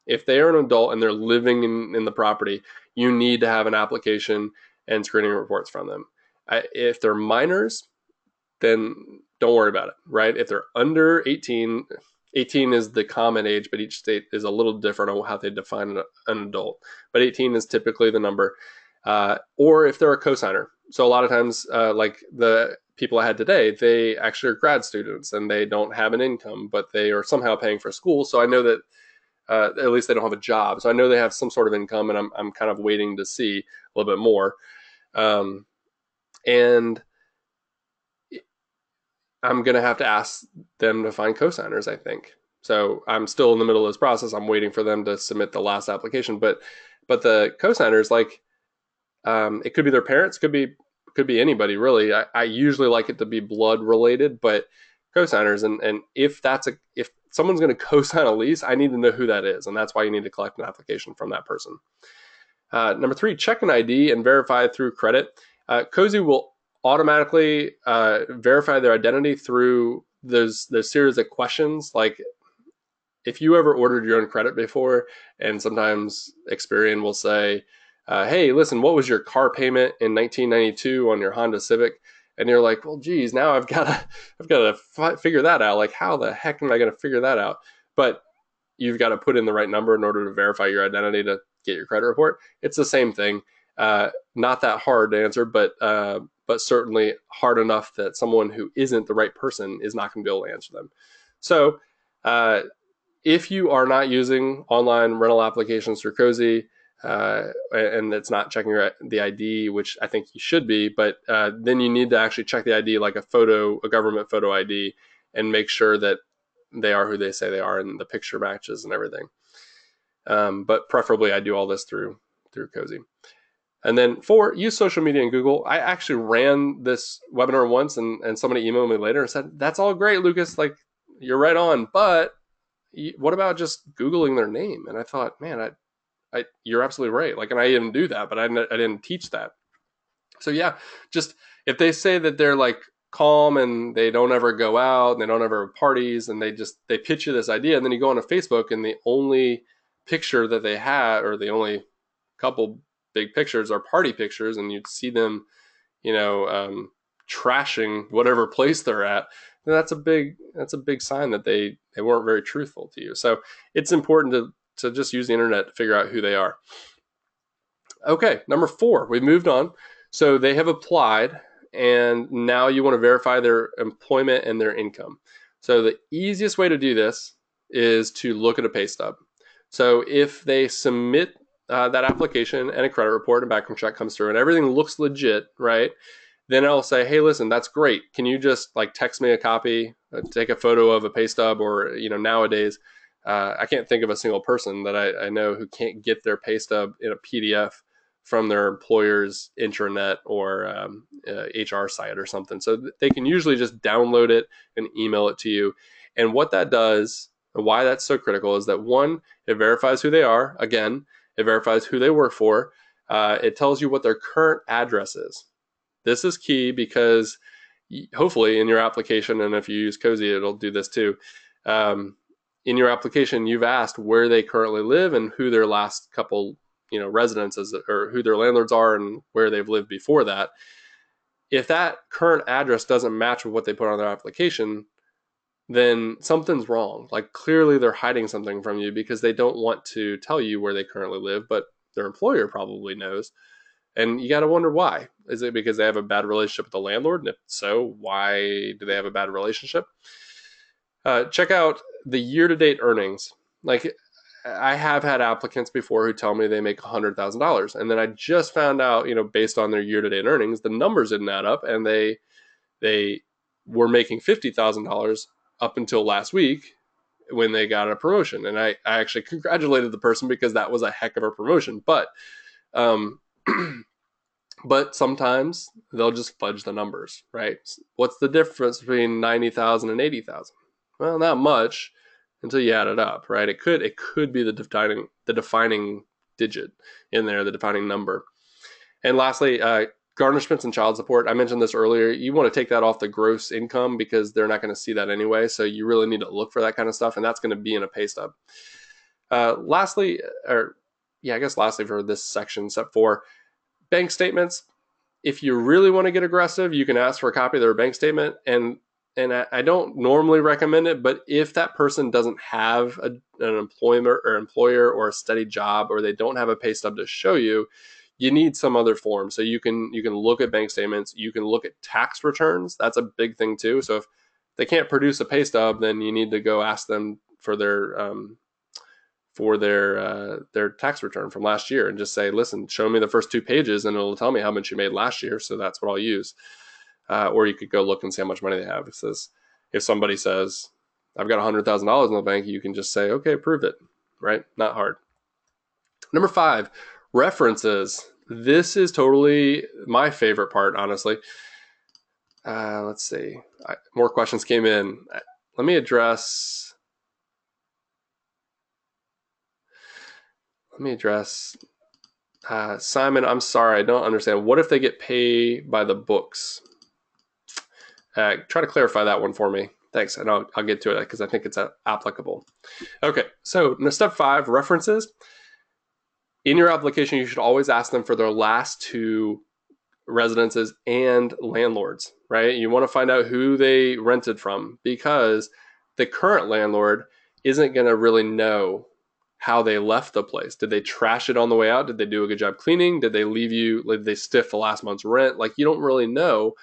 if they are an adult and they're living in the property, you need to have an application and screening reports from them. If they're minors, then don't worry about it, right? If they're under 18 is the common age, but each state is a little different on how they define an adult. But 18 is typically the number. Or if they're a cosigner. So a lot of times, like the people I had today, they actually are grad students and they don't have an income, but they are somehow paying for school. So I know that at least they don't have a job. So I know they have some sort of income, and I'm kind of waiting to see a little bit more. And I'm going to have to ask them to find cosigners, I think. So I'm still in the middle of this process. I'm waiting for them to submit the last application. But the cosigners, like, it could be their parents, could be anybody, really. I usually like it to be blood related, but cosigners, and if someone's going to cosign a lease, I need to know who that is. And that's why you need to collect an application from that person. Number 3, check an ID and verify through credit. Cozy will automatically verify their identity through those series of questions. Like, if you ever ordered your own credit before, and sometimes Experian will say, hey, listen, what was your car payment in 1992 on your Honda Civic? And you're like, well, geez, now I've got to figure that out. Like, how the heck am I going to figure that out? But you've got to put in the right number in order to verify your identity to get your credit report. It's the same thing. Not that hard to answer, but certainly hard enough that someone who isn't the right person is not going to be able to answer them. So if you are not using online rental applications through Cozy, and it's not checking the ID, which I think you should be, but then you need to actually check the ID like a government photo ID, and make sure that they are who they say they are and the picture matches and everything. But preferably I do all this through Cozy. And then 4, use social media and Google. I actually ran this webinar once, and somebody emailed me later and said, that's all great, Lucas, like you're right on, but what about just Googling their name? And I thought, man, you're absolutely right. Like, and I didn't do that, but I didn't teach that. So yeah, just if they say that they're like calm and they don't ever go out and they don't ever have parties, and they pitch you this idea, and then you go onto Facebook and the only picture that they had, or the only couple big pictures, are party pictures, and you'd see them, trashing whatever place they're at, then that's a big sign that they weren't very truthful to you. So it's important to just use the internet to figure out who they are. Okay, number 4, we moved on. So they have applied, and now you want to verify their employment and their income. So the easiest way to do this is to look at a pay stub. So if they submit that application and a credit report and background check comes through and everything looks legit, right? Then I'll say, hey, listen, that's great. Can you just like text me a copy, take a photo of a pay stub, or nowadays, I can't think of a single person that I know who can't get their pay stub in a PDF from their employer's intranet or HR site or something. So they can usually just download it and email it to you. And what that does, and why that's so critical, is that 1, it verifies who they are. Again, it verifies who they work for. It tells you what their current address is. This is key because hopefully in your application, and if you use Cozy, it'll do this too. In your application, you've asked where they currently live and who their last couple, residences, or who their landlords are and where they've lived before that. If that current address doesn't match with what they put on their application, then something's wrong. Like, clearly they're hiding something from you because they don't want to tell you where they currently live, but their employer probably knows. And you got to wonder why. Is it because they have a bad relationship with the landlord? And if so, why do they have a bad relationship? Check out the year-to-date earnings. Like, I have had applicants before who tell me they make $100,000. And then I just found out, based on their year-to-date earnings, the numbers didn't add up, and they were making $50,000 up until last week when they got a promotion. And I actually congratulated the person because that was a heck of a promotion. But but sometimes they'll just fudge the numbers, right? What's the difference between 90,000 and 80,000? Well, not much until you add it up, right? It could be the defining digit in there, the defining number. And lastly, garnishments and child support. I mentioned this earlier. You want to take that off the gross income because they're not going to see that anyway. So you really need to look for that kind of stuff, and that's going to be in a pay stub. Lastly for this section, step 4, bank statements. If you really want to get aggressive, you can ask for a copy of their bank statement. And I don't normally recommend it, but if that person doesn't have an employer or a steady job, or they don't have a pay stub to show you, you need some other form. So you can look at bank statements. You can look at tax returns. That's a big thing too. So if they can't produce a pay stub, then you need to go ask them for their tax return from last year, and just say, listen, show me the first 2 pages and it'll tell me how much you made last year. So that's what I'll use. Or you could go look and see how much money they have. It says, if somebody says, I've got $100,000 in the bank, you can just say, okay, prove it, right? Not hard. Number 5, references. This is totally my favorite part, honestly. Let's see. More questions came in. Let me address Simon, I'm sorry, I don't understand. What if they get paid by the books? Try to clarify that one for me. Thanks, and I'll get to it because I think it's applicable. Okay, so step 5, references. In your application, you should always ask them for their last two residences and landlords, right? You want to find out who they rented from because the current landlord isn't going to really know how they left the place. Did they trash it on the way out? Did they do a good job cleaning? Did they leave you, did they stiff the last month's rent? Like, you don't really know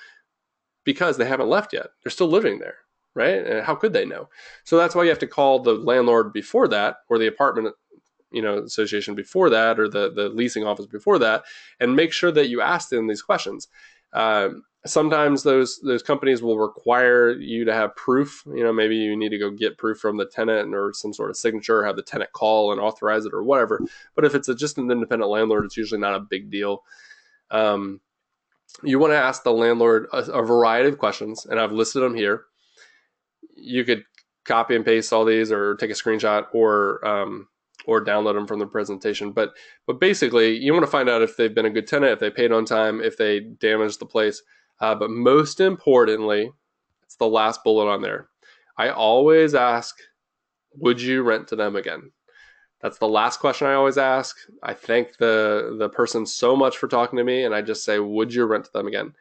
because they haven't left yet. They're still living there, right? And how could they know? So that's why you have to call the landlord before that, or the apartment association before that, or the leasing office before that, and make sure that you ask them these questions. Sometimes those companies will require you to have proof. Maybe you need to go get proof from the tenant or some sort of signature, or have the tenant call and authorize it or whatever. But if it's just an independent landlord, it's usually not a big deal. You want to ask the landlord a variety of questions, and I've listed them here. You could copy and paste all these, or take a screenshot, or download them from the presentation. But basically, you want to find out if they've been a good tenant, if they paid on time, if they damaged the place. But most importantly, it's the last bullet on there. I always ask, would you rent to them again? That's the last question I always ask. I thank the person so much for talking to me, and I just say, would you rent to them again?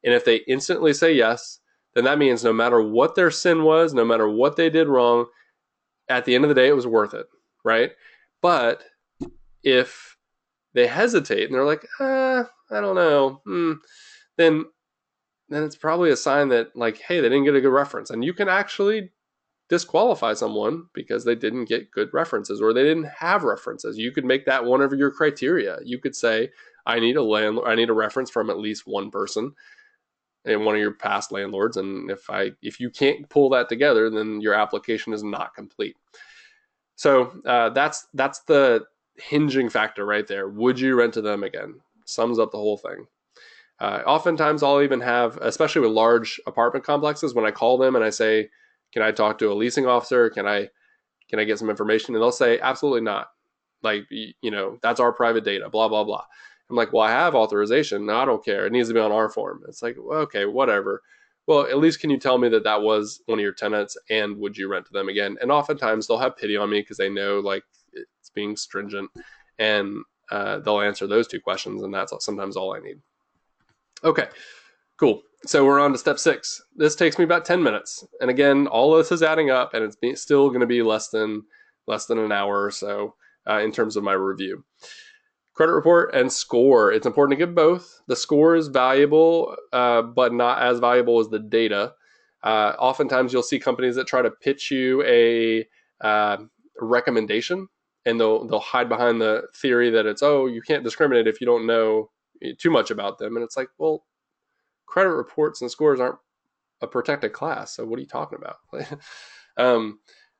And if they instantly say yes, then that means no matter what their sin was, no matter what they did wrong, at the end of the day, it was worth it, right? But if they hesitate and they're like, I don't know, then it's probably a sign that, like, hey, they didn't get a good reference. And you can actually disqualify someone because they didn't get good references, or they didn't have references. You could make that one of your criteria. You could say, I need a reference from at least one person and one of your past landlords. And if you can't pull that together, then your application is not complete. So that's the hinging factor right there. Would you rent to them again? Sums up the whole thing. Oftentimes I'll even have, especially with large apartment complexes, when I call them and I say, can I talk to a leasing officer? Can I get some information? And they'll say, absolutely not. Like, that's our private data, blah, blah, blah. I'm like, well, I have authorization. No, I don't care. It needs to be on our form. It's like, well, okay, whatever. Well, at least can you tell me that was one of your tenants, and would you rent to them again? And oftentimes they'll have pity on me because they know, like, it's being stringent, and they'll answer those two questions, and that's sometimes all I need. Okay, cool. So we're on to step 6. This takes me about 10 minutes. And again, all of this is adding up, and it's still going to be less than an hour or so in terms of my review. Credit report and score. It's important to get both. The score is valuable, but not as valuable as the data. Oftentimes you'll see companies that try to pitch you a recommendation, and they'll hide behind the theory that it's, oh, you can't discriminate if you don't know too much about them. And it's like, well, credit reports and scores aren't a protected class, so what are you talking about?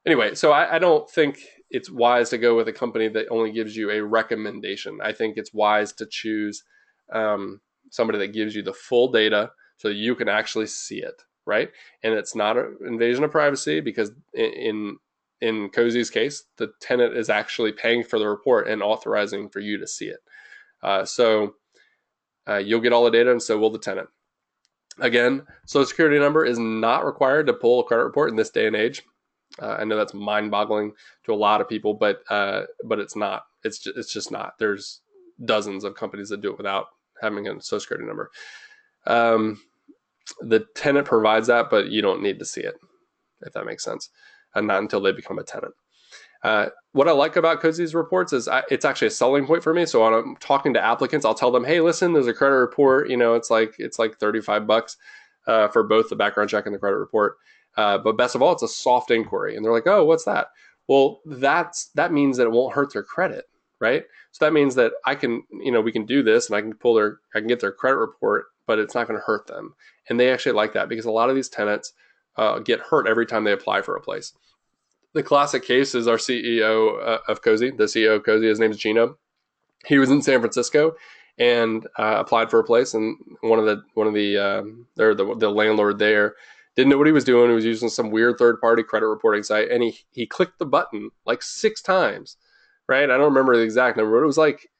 Anyway, so I don't think it's wise to go with a company that only gives you a recommendation. I think it's wise to choose somebody that gives you the full data so you can actually see it, right? And it's not an invasion of privacy, because in Cozy's case, the tenant is actually paying for the report and authorizing for you to see it. So you'll get all the data, and so will the tenant. Again, Social Security number is not required to pull a credit report in this day and age. I know that's mind-boggling to a lot of people, but it's not. It's just not. There's dozens of companies that do it without having a Social Security number. The tenant provides that, but you don't need to see it, if that makes sense, and not until they become a tenant. What I like about Cozy's reports is it's actually a selling point for me. So when I'm talking to applicants, I'll tell them, hey, listen, there's a credit report. It's like $35 for both the background check and the credit report. But best of all, it's a soft inquiry. And they're like, oh, what's that? Well, that means that it won't hurt their credit, right? So that means that we can do this, and I can get their credit report, but it's not going to hurt them. And they actually like that, because a lot of these tenants get hurt every time they apply for a place. The classic case is our CEO of Cozy. The CEO of Cozy, his name is Gino. He was in San Francisco and applied for a place, and the landlord there didn't know what he was doing. He was using some weird third-party credit reporting site, and he clicked the button like 6 times, right? I don't remember the exact number, but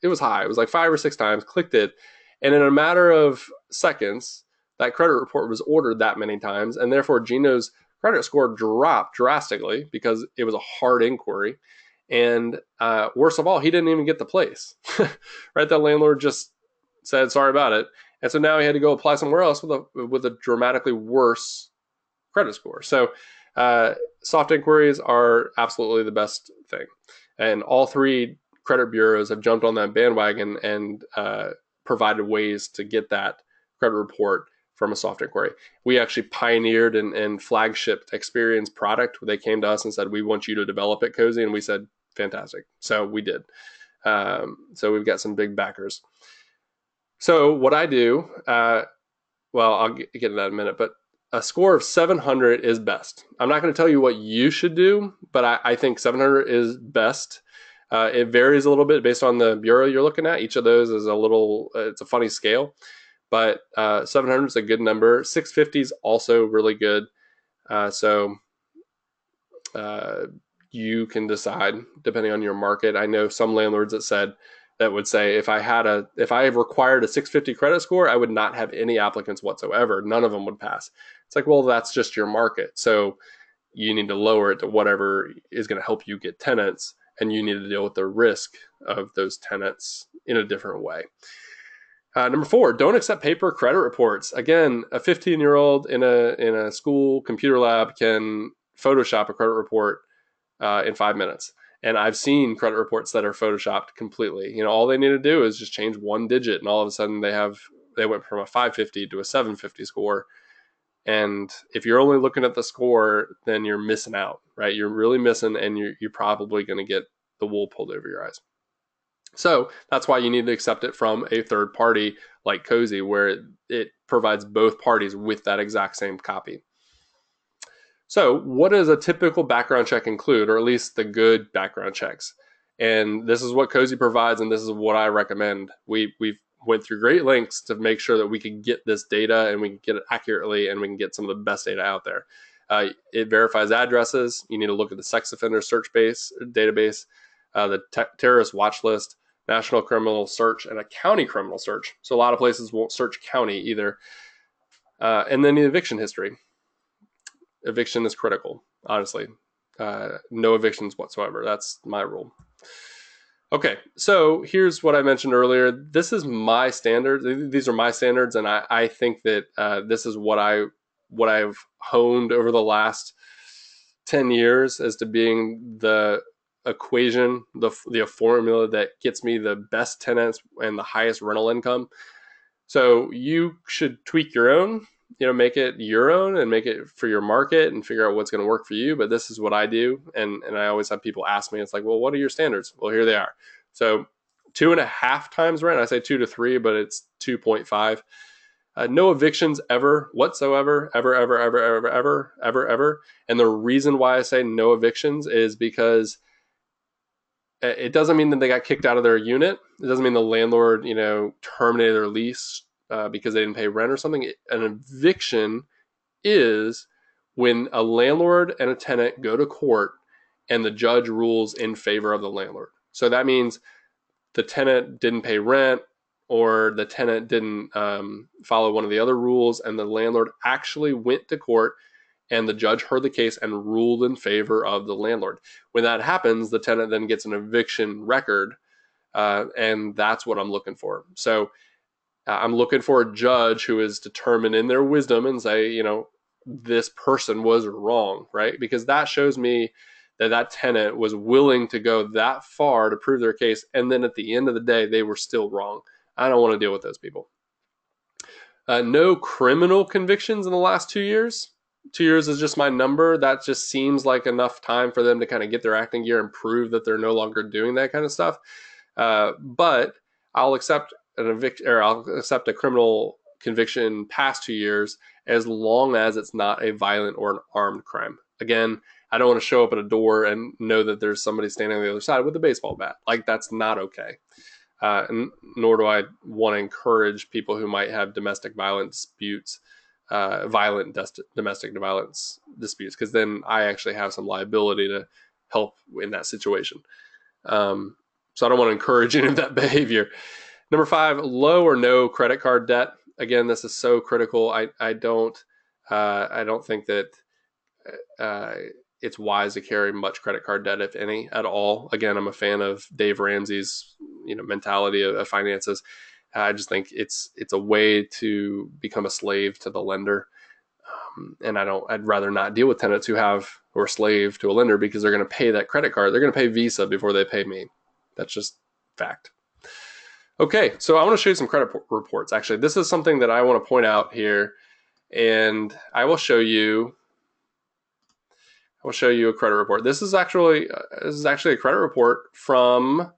it was high. It was like 5 or 6 times, clicked it, and in a matter of seconds, that credit report was ordered that many times, and therefore Gino's credit score dropped drastically because it was a hard inquiry. And worst of all, he didn't even get the place. Right? The landlord just said, sorry about it. And so now he had to go apply somewhere else with a dramatically worse credit score. So soft inquiries are absolutely the best thing. And all three credit bureaus have jumped on that bandwagon and provided ways to get that credit report from a soft inquiry. We actually pioneered and flagship Experience product. They came to us and said, we want you to develop it, Cozy. And we said, fantastic. So we did. So we've got some big backers. So what I do, well, I'll get to that in a minute, but a score of 700 is best. I'm not going to tell you what you should do, but I think 700 is best. It varies a little bit based on the bureau you're looking at. Each of those is it's a funny scale, but 700 is a good number. 650 is also really good. So you can decide depending on your market. I know some landlords that would say if I required a 650 credit score, I would not have any applicants whatsoever. None of them would pass. It's like, well, that's just your market. So you need to lower it to whatever is going to help you get tenants, and you need to deal with the risk of those tenants in a different way. Number 4, don't accept paper credit reports. Again, a 15-year-old in a school computer lab can Photoshop a credit report in 5 minutes. And I've seen credit reports that are Photoshopped completely. All they need to do is just change one digit, and all of a sudden they went from a 550 to a 750 score. And if you're only looking at the score, then you're missing out, right? You're really missing, and you're probably going to get the wool pulled over your eyes. So that's why you need to accept it from a third party like Cozy, where it provides both parties with that exact same copy. So what does a typical background check include, or at least the good background checks? And this is what Cozy provides, and this is what I recommend. We've went through great lengths to make sure that we can get this data and we can get it accurately and we can get some of the best data out there. It verifies addresses. You need to look at the sex offender search database, the terrorist watch list, national criminal search, and a county criminal search. So a lot of places won't search county either. And then the eviction history. Eviction is critical, honestly. No evictions whatsoever. That's my rule. Okay, so here's what I mentioned earlier. This is my standard. These are my standards, and I think that this is what I've honed over the last 10 years as to being the equation, the formula that gets me the best tenants and the highest rental income. So you should tweak your own, make it your own and make it for your market and figure out what's going to work for you. But this is what I do. And I always have people ask me, it's like, well, what are your standards? Well, here they are. So 2.5 times rent. I say 2 to 3, but it's 2.5. No evictions ever whatsoever, ever. And the reason why I say no evictions is because it doesn't mean that they got kicked out of their unit. It doesn't mean the landlord, terminated their lease because they didn't pay rent or something. An eviction is when a landlord and a tenant go to court and the judge rules in favor of the landlord. So that means the tenant didn't pay rent or the tenant didn't follow one of the other rules, and the landlord actually went to court and the judge heard the case and ruled in favor of the landlord. When that happens, the tenant then gets an eviction record, and that's what I'm looking for. So I'm looking for a judge who is determined in their wisdom and say, this person was wrong, right? Because that shows me that tenant was willing to go that far to prove their case, and then at the end of the day, they were still wrong. I don't want to deal with those people. No criminal convictions in the last 2 years. 2 years is just my number. That just seems like enough time for them to kind of get their acting gear and prove that they're no longer doing that kind of stuff. But I'll accept I'll accept a criminal conviction past 2 years as long as it's not a violent or an armed crime. Again, I don't want to show up at a door and know that there's somebody standing on the other side with a baseball bat. Like, that's not okay. Nor do I want to encourage people who might have domestic violence disputes, domestic violence disputes, because then I actually have some liability to help in that situation. So I don't want to encourage any of that behavior. Number 5, low or no credit card debt. Again, this is so critical. I don't think that it's wise to carry much credit card debt, if any, at all. Again, I'm a fan of Dave Ramsey's mentality of finances. I just think it's a way to become a slave to the lender. And I'd rather not deal with tenants who are slave to a lender, because they're going to pay that credit card. They're going to pay Visa before they pay me. That's just fact. Okay, so I want to show you some credit reports. Actually, this is something that I want to point out here, and I will show you a credit report. This is actually a credit report from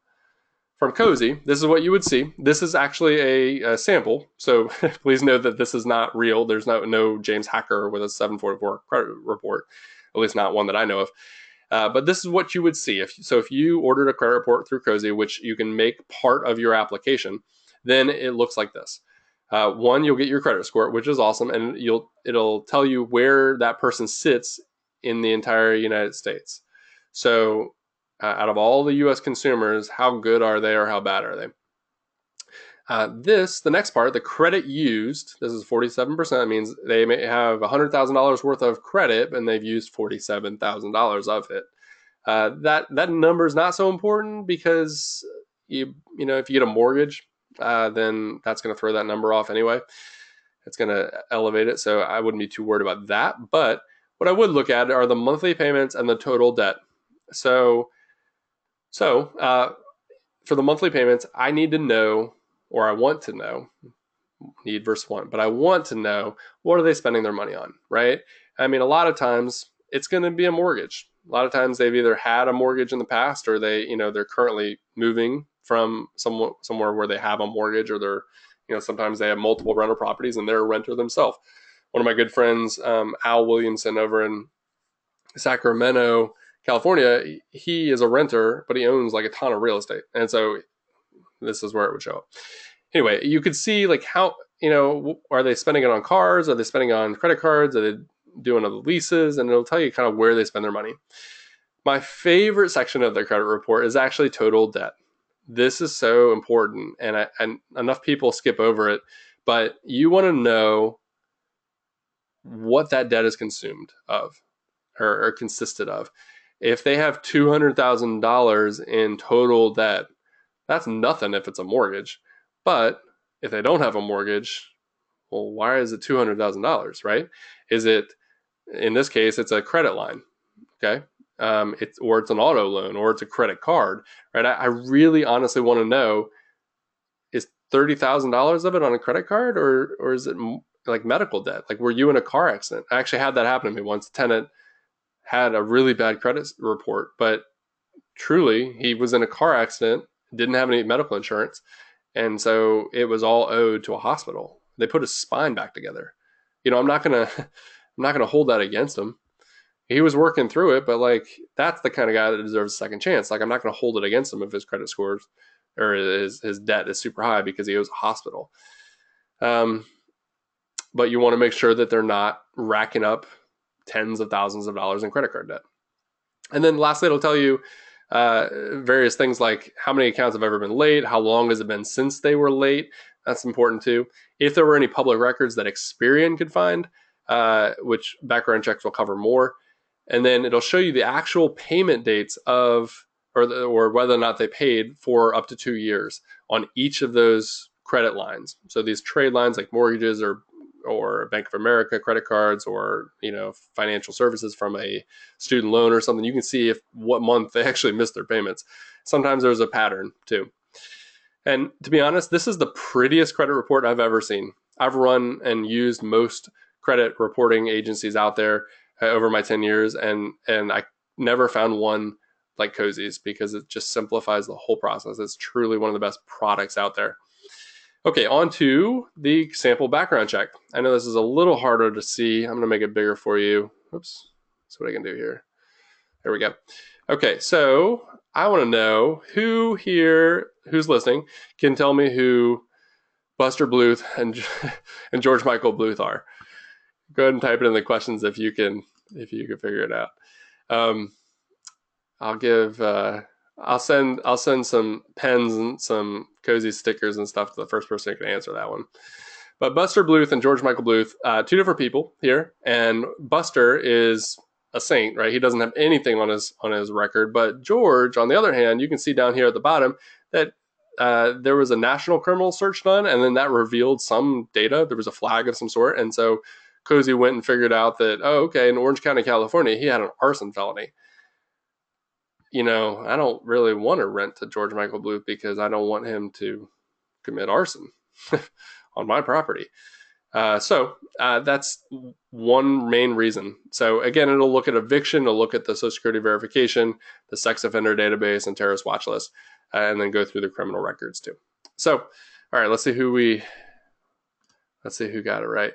Cozy. This is what you would see. This is actually a sample, so please note that this is not real. There's no James Hacker with a 744 credit report, at least not one that I know of. But this is what you would see. If you ordered a credit report through Cozy, which you can make part of your application, then it looks like this. One, you'll get your credit score, which is awesome, and it'll tell you where that person sits in the entire United States. So out of all the U.S. consumers, how good are they or how bad are they? The next part, the credit used, this is 47%. That means they may have $100,000 worth of credit and they've used $47,000 of it. That number is not so important, because if you get a mortgage, then that's going to throw that number off anyway. It's going to elevate it, so I wouldn't be too worried about that. But what I would look at are the monthly payments and the total debt. So for the monthly payments, I need to know, or I want to know, need verse 1, but I want to know, what are they spending their money on, right? I mean, a lot of times it's going to be a mortgage. A lot of times they've either had a mortgage in the past, or they're currently moving from somewhere where they have a mortgage, or they're, sometimes they have multiple rental properties and they're a renter themselves. One of my good friends, Al Williamson, over in Sacramento, California, he is a renter, but he owns like a ton of real estate. And so this is where it would show up. Anyway, you could see like how, are they spending it on cars? Are they spending it on credit cards? Are they doing other leases? And it'll tell you kind of where they spend their money. My favorite section of their credit report is actually total debt. This is so important, and enough people skip over it, but you want to know what that debt is consumed of, or consisted of. If they have $200,000 in total debt, that's nothing if it's a mortgage. But if they don't have a mortgage, well, why is it $200,000, right? Is it, in this case, it's a credit line, okay? It's an auto loan, or it's a credit card, right? I really honestly want to know, is $30,000 of it on a credit card, or is it like medical debt? Like, were you in a car accident? I actually had that happen to me once. A tenant had a really bad credit report, but truly he was in a car accident, didn't have any medical insurance, and so it was all owed to a hospital. They put his spine back together. I'm not gonna hold that against him. He was working through it, but like, that's the kind of guy that deserves a second chance. Like, I'm not gonna hold it against him if his credit scores or his debt is super high because he owes a hospital. But you want to make sure that they're not racking up tens of thousands of dollars in credit card debt. And then lastly, it'll tell you various things like how many accounts have ever been late, how long has it been since they were late. That's important too. If there were any public records that Experian could find, which background checks will cover more. And then it'll show you the actual payment dates of, or whether or not they paid for up to 2 years on each of those credit lines. So these trade lines like mortgages or Bank of America credit cards, or financial services from a student loan or something, you can see what month they actually missed their payments. Sometimes there's a pattern too. And to be honest, this is the prettiest credit report I've ever seen. I've run and used most credit reporting agencies out there over my 10 years, and I never found one like Cozy's, because it just simplifies the whole process. It's truly one of the best products out there. Okay, on to the sample background check. I know this is a little harder to see. I'm going to make it bigger for you. Oops, that's what I can do here. There we go. Okay, so I want to know who here, who's listening, can tell me who Buster Bluth and George Michael Bluth are. Go ahead and type it in the questions if you can figure it out. I'll send some pens and some Cozy stickers and stuff to the first person who can answer that one. But Buster Bluth and George Michael Bluth, two different people here, and Buster is a saint, right? He doesn't have anything on his record. But George, on the other hand, you can see down here at the bottom that there was a national criminal search done, and then that revealed some data. There was a flag of some sort, and so Cozy went and figured out that, oh, okay, in Orange County, California, he had an arson felony. I don't really want to rent to George Michael Bluth because I don't want him to commit arson on my property. So that's one main reason. So again, it'll look at eviction, it'll look at the Social Security verification, the sex offender database, and terrorist watch list, and then go through the criminal records too. So, all right, let's see who got it right.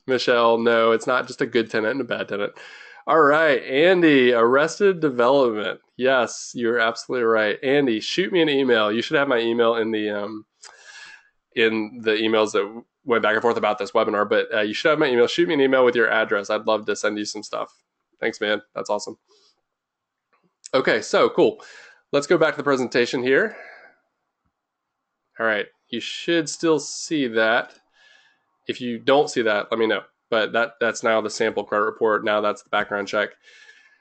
Michelle, no, it's not just a good tenant and a bad tenant. All right, Andy, Arrested Development. Yes, you're absolutely right. Andy, shoot me an email. You should have my email in the emails that went back and forth about this webinar, but you should have my email. Shoot me an email with your address. I'd love to send you some stuff. Thanks, man. That's awesome. Okay, so cool. Let's go back to the presentation here. All right, you should still see that. If you don't see that, let me know. But that's now the sample credit report. Now that's the background check.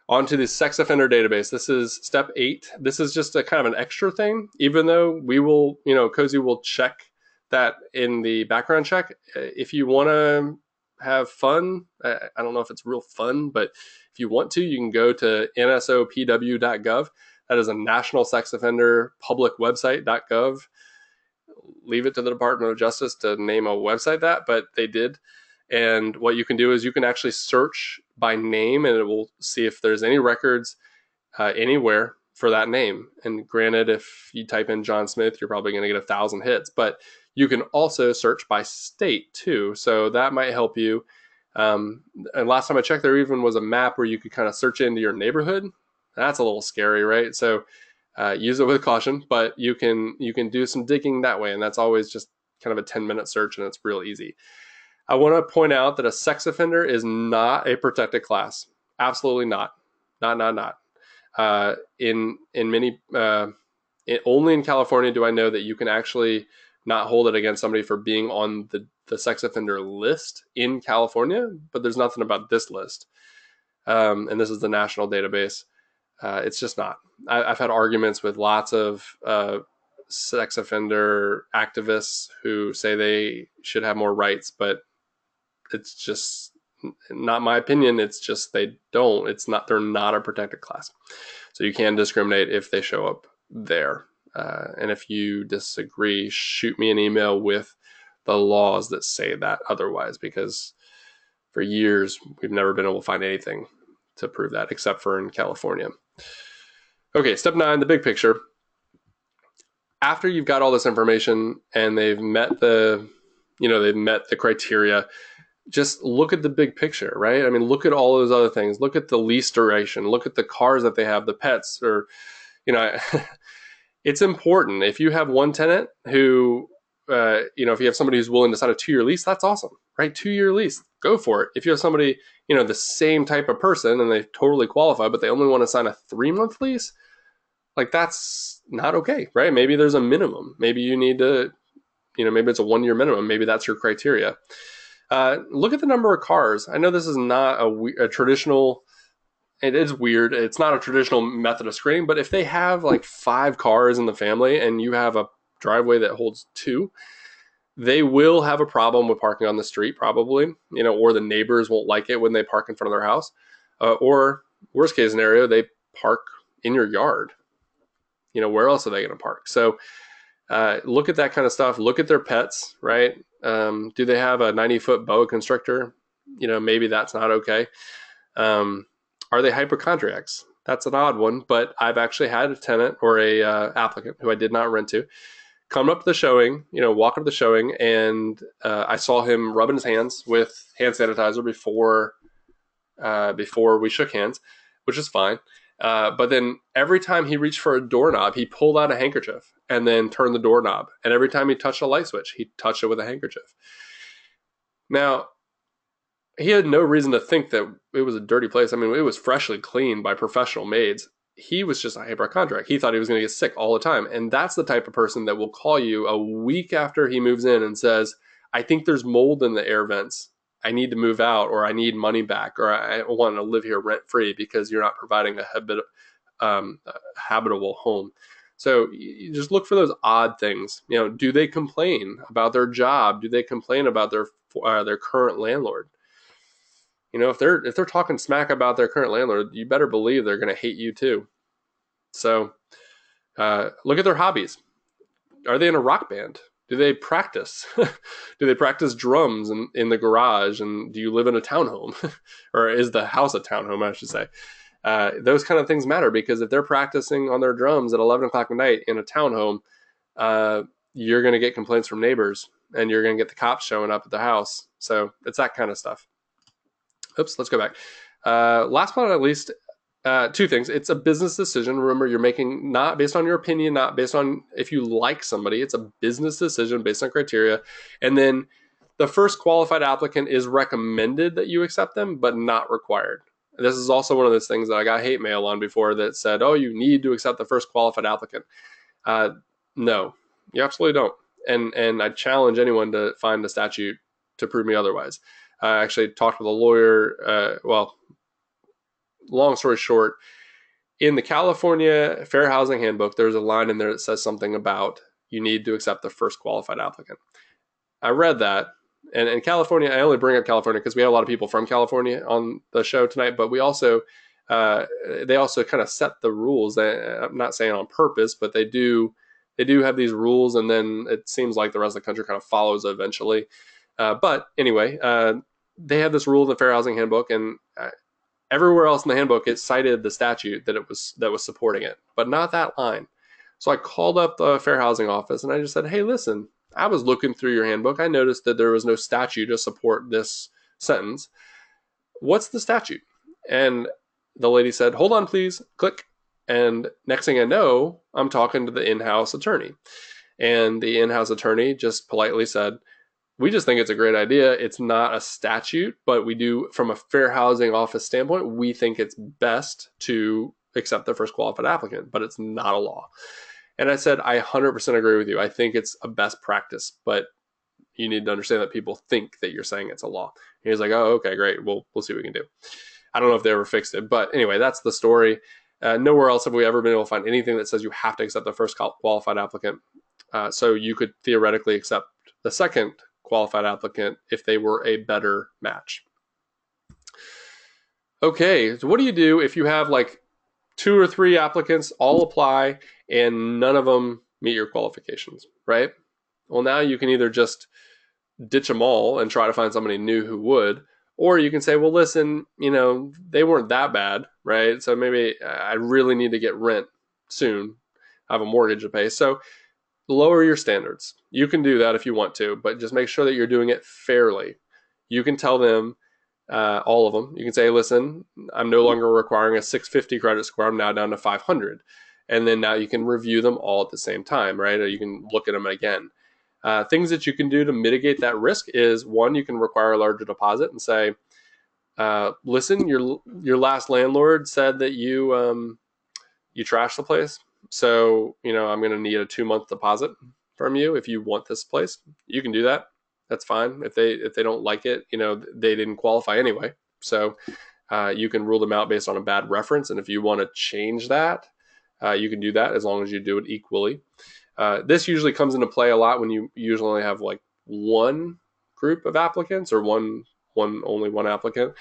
Onto the sex offender database. This is step 8. This is just a kind of an extra thing, even though we will, Cozy will check that in the background check. If you want to have fun, I don't know if it's real fun, but if you want to, you can go to nsopw.gov. That is a national sex offender public website.gov. Leave it to the Department of Justice to name a website that, but they did. And what you can do is you can actually search by name, and it will see if there's any records anywhere for that name. And granted, if you type in John Smith, you're probably going to get 1,000 hits, but you can also search by state too. So that might help you. And last time I checked, there even was a map where you could kind of search into your neighborhood. That's a little scary, right? So use it with caution, but you can do some digging that way. And that's always just kind of a 10-minute search, and it's real easy. I want to point out that a sex offender is not a protected class. Absolutely not. Not. In many, only in California do I know that you can actually not hold it against somebody for being on the sex offender list in California, but there's nothing about this list. And this is the national database. It's just not. I've had arguments with lots of sex offender activists who say they should have more rights, but it's just not my opinion. It's just they don't. They're not a protected class. So you can discriminate if they show up there. And if you disagree, shoot me an email with the laws that say that otherwise, because for years we've never been able to find anything to prove that, except for in California. Okay, step 9, the big picture. After you've got all this information and they've met the criteria, just look at the big picture, right? I mean, look at all those other things. Look at the lease duration. Look at the cars that they have, the pets, or, it's important. If you have one tenant who, if you have somebody who's willing to sign a 2-year lease, that's awesome, right? 2-year lease, go for it. If you have somebody, the same type of person and they totally qualify, but they only want to sign a 3-month lease, like that's not okay, right? Maybe there's a minimum. Maybe you need to, maybe it's a 1-year minimum. Maybe that's your criteria. Look at the number of cars. I know this is not a traditional, it is weird. It's not a traditional method of screening, but if they have like 5 cars in the family and you have a driveway that holds 2, they will have a problem with parking on the street probably, or the neighbors won't like it when they park in front of their house. Or worst case scenario, they park in your yard. Where else are they going to park? So look at that kind of stuff. Look at their pets, right? Do they have a 90-foot boa constrictor? Maybe that's not okay. Are they hypochondriacs? That's an odd one, but I've actually had a tenant or a applicant who I did not rent to come up to the showing, walk up to the showing, and I saw him rubbing his hands with hand sanitizer before we shook hands, which is fine. But then every time he reached for a doorknob, he pulled out a handkerchief and then turned the doorknob. And every time he touched a light switch, he touched it with a handkerchief. Now, he had no reason to think that it was a dirty place. I mean, it was freshly cleaned by professional maids. He was just a hypochondriac. He thought he was going to get sick all the time. And that's the type of person that will call you a week after he moves in and says, I think there's mold in the air vents. I need to move out, or I need money back, or I want to live here rent free because you're not providing a habitable home. So you just look for those odd things. Do they complain about their job? Do they complain about their current landlord? If they're talking smack about their current landlord, you better believe they're going to hate you too. So look at their hobbies. Are they in a rock band? Do they practice? Do they practice drums in the garage? And do you live in a townhome? Or is the house a townhome, I should say? Those kind of things matter, because if they're practicing on their drums at 11 o'clock at night in a townhome, you're going to get complaints from neighbors, and you're going to get the cops showing up at the house. So it's that kind of stuff. Oops, let's go back. Last but not least, two things. It's a business decision. Remember, you're making not based on your opinion, not based on if you like somebody. It's a business decision based on criteria. And then the first qualified applicant is recommended that you accept them, but not required. This is also one of those things that I got hate mail on before that said, oh, you need to accept the first qualified applicant. No, you absolutely don't. And I challenge anyone to find a statute to prove me otherwise. I actually talked with a lawyer. Long story short, in the California Fair Housing Handbook, there's a line in there that says something about you need to accept the first qualified applicant. I read that. And in California, I only bring up California because we have a lot of people from California on the show tonight, but we also, they also kind of set the rules. I'm not saying on purpose, but they do have these rules, and then it seems like the rest of the country kind of follows eventually. But anyway, they have this rule in the Fair Housing Handbook, and everywhere else in the handbook, it cited the statute that was supporting it, but not that line. So I called up the Fair Housing Office, and I just said, hey, listen, I was looking through your handbook. I noticed that there was no statute to support this sentence. What's the statute? And the lady said, hold on, please. Click. And next thing I know, I'm talking to the in-house attorney. And the in-house attorney just politely said, we just think it's a great idea. It's not a statute, but we do, from a Fair Housing Office standpoint, we think it's best to accept the first qualified applicant, but it's not a law. And I said, I 100% agree with you. I think it's a best practice, but you need to understand that people think that you're saying it's a law. And he's like, oh, okay, great. We'll see what we can do. I don't know if they ever fixed it, but anyway, that's the story. Nowhere else have we ever been able to find anything that says you have to accept the first qualified applicant. So you could theoretically accept the second qualified applicant if they were a better match. Okay, so what do you do if you have like 2 or 3 applicants all apply and none of them meet your qualifications, right? Well, now you can either just ditch them all and try to find somebody new who would, or you can say, well, listen, they weren't that bad, right? So maybe I really need to get rent soon. I have a mortgage to pay. So lower your standards. You can do that if you want to, but just make sure that you're doing it fairly. You can tell them, all of them, you can say, listen, I'm no longer requiring a 650 credit score. I'm now down to 500. And then now you can review them all at the same time, right? Or you can look at them again. Things that you can do to mitigate that risk is, one, you can require a larger deposit and say, listen, your last landlord said that you trashed the place. So, I'm going to need a 2-month deposit from you if you want this place. You can do that. That's fine. If they don't like it, they didn't qualify anyway. So you can rule them out based on a bad reference. And if you want to change that, you can do that as long as you do it equally. This usually comes into play a lot when you usually only have like one group of applicants, or only one applicant,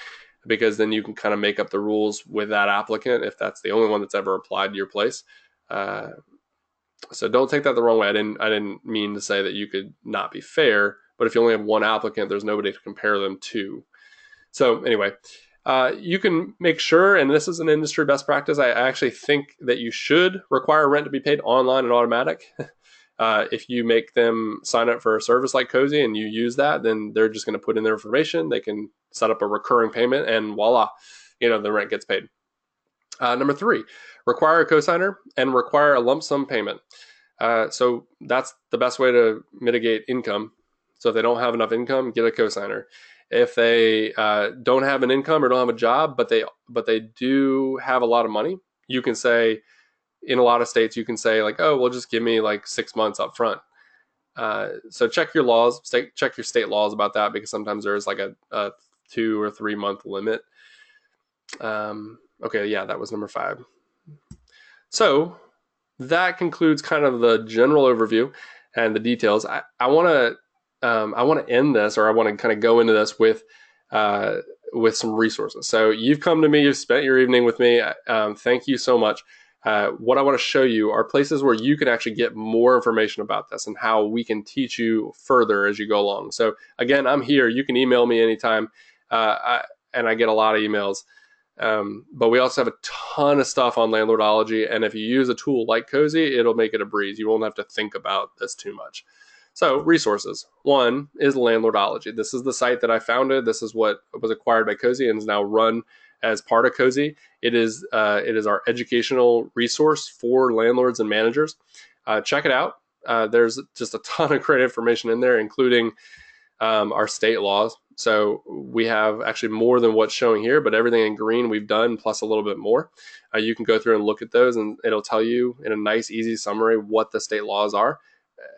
because then you can kind of make up the rules with that applicant if that's the only one that's ever applied to your place. So don't take that the wrong way. I didn't mean to say that you could not be fair, but if you only have one applicant, there's nobody to compare them to. So anyway, you can make sure, and this is an industry best practice, I actually think that you should require rent to be paid online and automatic. If you make them sign up for a service like Cozy and you use that, then they're just going to put in their information. They can set up a recurring payment, and voila, the rent gets paid. Number 3, require a cosigner and require a lump sum payment. So that's the best way to mitigate income. So if they don't have enough income, get a cosigner. If they don't have an income or don't have a job, but they do have a lot of money, you can say, in a lot of states, you can say like, oh, well, just give me like 6 months up front. So check your laws, check your state laws about that, because sometimes there's like a 2 or 3 month limit. Okay, yeah, that was number 5. So that concludes kind of the general overview and the details. I want to end this, or I want to kind of go into this with some resources. So you've come to me, you've spent your evening with me. Thank you so much. What I want to show you are places where you can actually get more information about this and how we can teach you further as you go along. So again, I'm here. You can email me anytime, and I get a lot of emails. But we also have a ton of stuff on landlordology, and if you use a tool like Cozy, it'll make it a breeze. You won't have to think about this too much. So resources. One is Landlordology. This is the site that I founded. This is what was acquired by Cozy and is now run as part of Cozy. It is our educational resource for landlords and managers. Check it out. There's just a ton of great information in there, including our state laws. So we have actually more than what's showing here, but everything in green we've done plus a little bit more. You can go through and look at those, and it'll tell you in a nice, easy summary what the state laws are,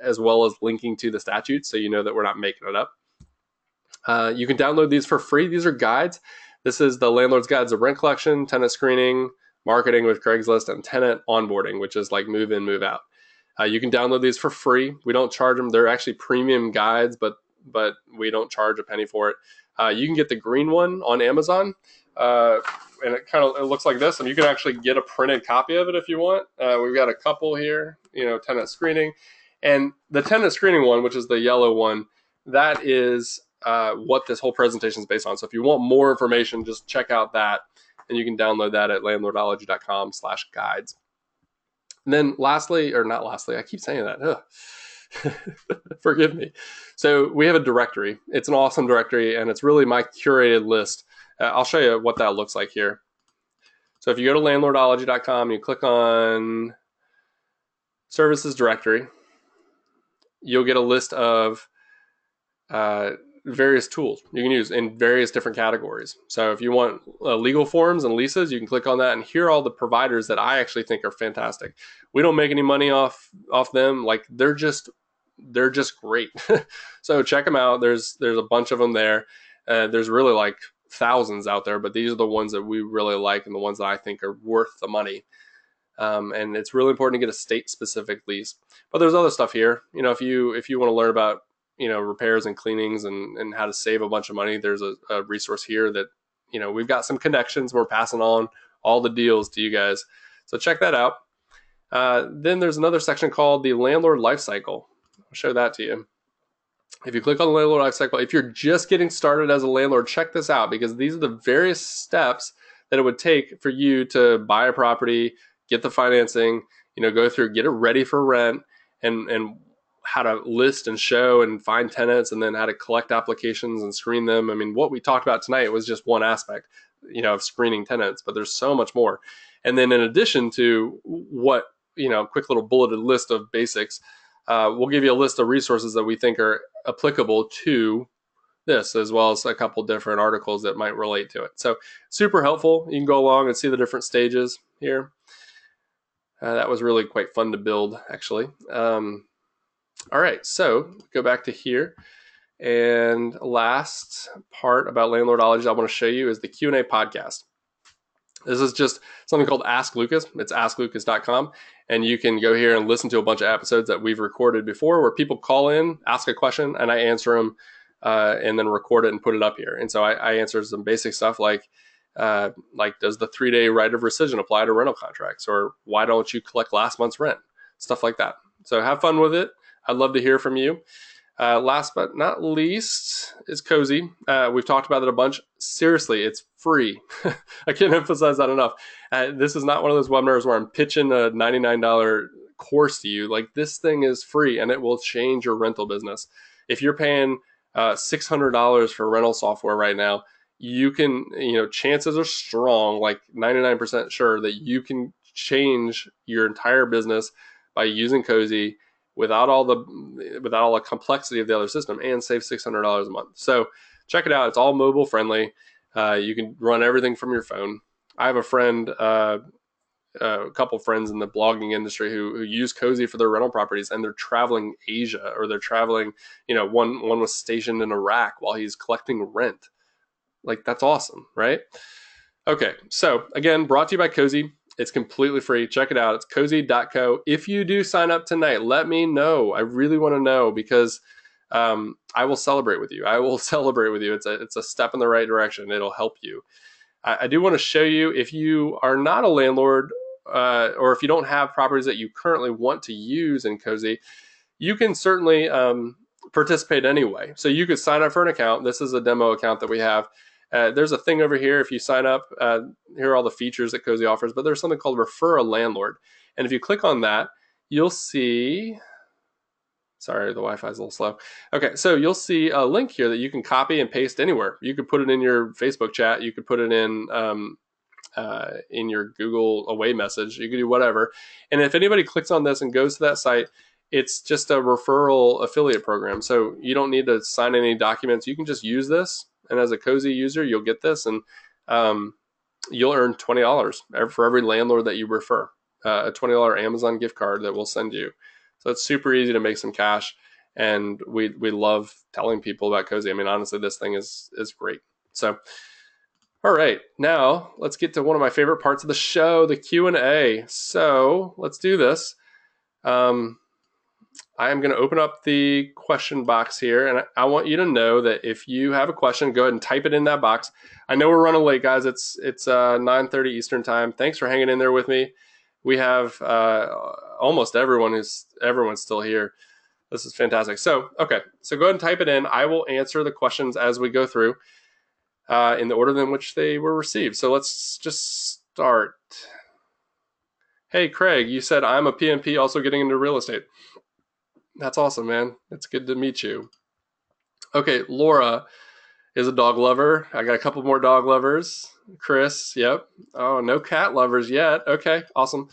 as well as linking to the statutes, so you know that we're not making it up. You can download these for free. These are guides. This is the Landlord's Guides of Rent Collection, Tenant Screening, Marketing with Craigslist, and Tenant Onboarding, which is like move in, move out. You can download these for free. We don't charge them. They're actually premium guides, but we don't charge a penny for it. You can get the green one on Amazon, and it looks like this, and you can actually get a printed copy of it if you want. We've got a couple here, tenant screening. And the tenant screening one, which is the yellow one, that is what this whole presentation is based on. So if you want more information, just check out that, and you can download that at landlordology.com/guides. And then lastly, or not lastly, I keep saying that. Forgive me. So we have a directory. It's an awesome directory, and it's really my curated list. I'll show you what that looks like here. So if you go to landlordology.com, you click on Services Directory, you'll get a list of various tools you can use in various different categories. So if you want legal forms and leases, you can click on that, and here are all the providers that I actually think are fantastic. We don't make any money off them. Like they're just great. So check them out. There's a bunch of them there. There's really like thousands out there, but these are the ones that we really like and the ones that I think are worth the money. And it's really important to get a state-specific lease. But there's other stuff here. If you want to learn about repairs and cleanings and how to save a bunch of money, there's a resource here that we've got some connections. We're passing on all the deals to you guys, so check that out. Then there's another section called the Landlord Lifecycle. I'll show that to you. If you click on the Landlord Lifecycle, if you're just getting started as a landlord, check this out, because these are the various steps that it would take for you to buy a property, get the financing, go through, get it ready for rent, and how to list and show and find tenants, and then how to collect applications and screen them. I mean, what we talked about tonight was just one aspect, of screening tenants, but there's so much more. And then in addition to what, quick little bulleted list of basics, we'll give you a list of resources that we think are applicable to this, as well as a couple different articles that might relate to it. So super helpful. You can go along and see the different stages here. That was really quite fun to build, actually. All right, so go back to here. And last part about Landlordology I want to show you is the Q&A podcast. This is just something called Ask Lucas. It's asklucas.com. And you can go here and listen to a bunch of episodes that we've recorded before, where people call in, ask a question, and I answer them, and then record it and put it up here. And so I answer some basic stuff like does the 3-day right of rescission apply to rental contracts? Or why don't you collect last month's rent? Stuff like that. So have fun with it. I'd love to hear from you. Last but not least is Cozy. We've talked about it a bunch. Seriously, it's free. I can't emphasize that enough. This is not one of those webinars where I'm pitching a $99 course to you. Like, this thing is free, and it will change your rental business. If you're paying $600 for rental software right now, you can, chances are strong, like 99% sure, that you can change your entire business by using Cozy without all the complexity of the other system, and save $600 a month. So check it out. It's all mobile friendly. You can run everything from your phone. I have a friend, a couple friends in the blogging industry who use Cozy for their rental properties, and they're traveling Asia, or they're traveling, one was stationed in Iraq while he's collecting rent. Like, that's awesome, right? Okay, so again, brought to you by Cozy. It's completely free. Check it out. It's cozy.co. If you do sign up tonight, let me know. I really want to know, because I will celebrate with you. I will celebrate with you. It's a step in the right direction. It'll help you. I do want to show you, if you are not a landlord, or if you don't have properties that you currently want to use in Cozy, you can certainly participate anyway. So you could sign up for an account. This is a demo account that we have. There's a thing over here. If you sign up, here are all the features that Cozy offers, but there's something called Refer a Landlord. And if you click on that, you'll see, sorry, the Wi-Fi is a little slow. Okay, so you'll see a link here that you can copy and paste anywhere. You could put it in your Facebook chat. You could put it in your Google Away message. You could do whatever. And if anybody clicks on this and goes to that site, it's just a referral affiliate program. So you don't need to sign any documents. You can just use this. And as a Cozy user, you'll get this, and you'll earn $20 for every landlord that you refer. A $20 Amazon gift card that we'll send you. So it's super easy to make some cash, and we love telling people about Cozy. I mean, honestly, this thing is great. So, all right, now let's get to one of my favorite parts of the show, the Q&A. So let's do this. I am going to open up the question box here, and I want you to know that if you have a question, go ahead and type it in that box. I know we're running late, guys. It's 9:30 Eastern time. Thanks for hanging in there with me. We have almost everyone's still here. This is fantastic. So, okay, so go ahead and type it in. I will answer the questions as we go through in the order in which they were received. So let's just start. Hey, Craig, you said I'm a PMP also getting into real estate. That's awesome, man. It's good to meet you. Okay, Laura is a dog lover. I got a couple more dog lovers. Chris, yep. Oh, no cat lovers yet. Okay, awesome.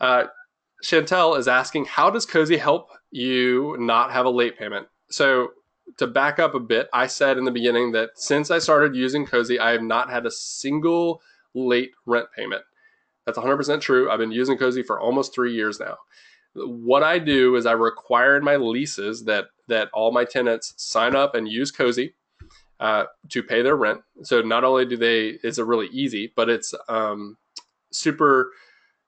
Chantel is asking, how does Cozy help you not have a late payment? So to back up a bit, I said in the beginning that since I started using Cozy, I have not had a single late rent payment. That's 100% true. I've been using Cozy for almost 3 years now. What I do is I require in my leases that all my tenants sign up and use Cozy to pay their rent. So not only is it really easy, but it's super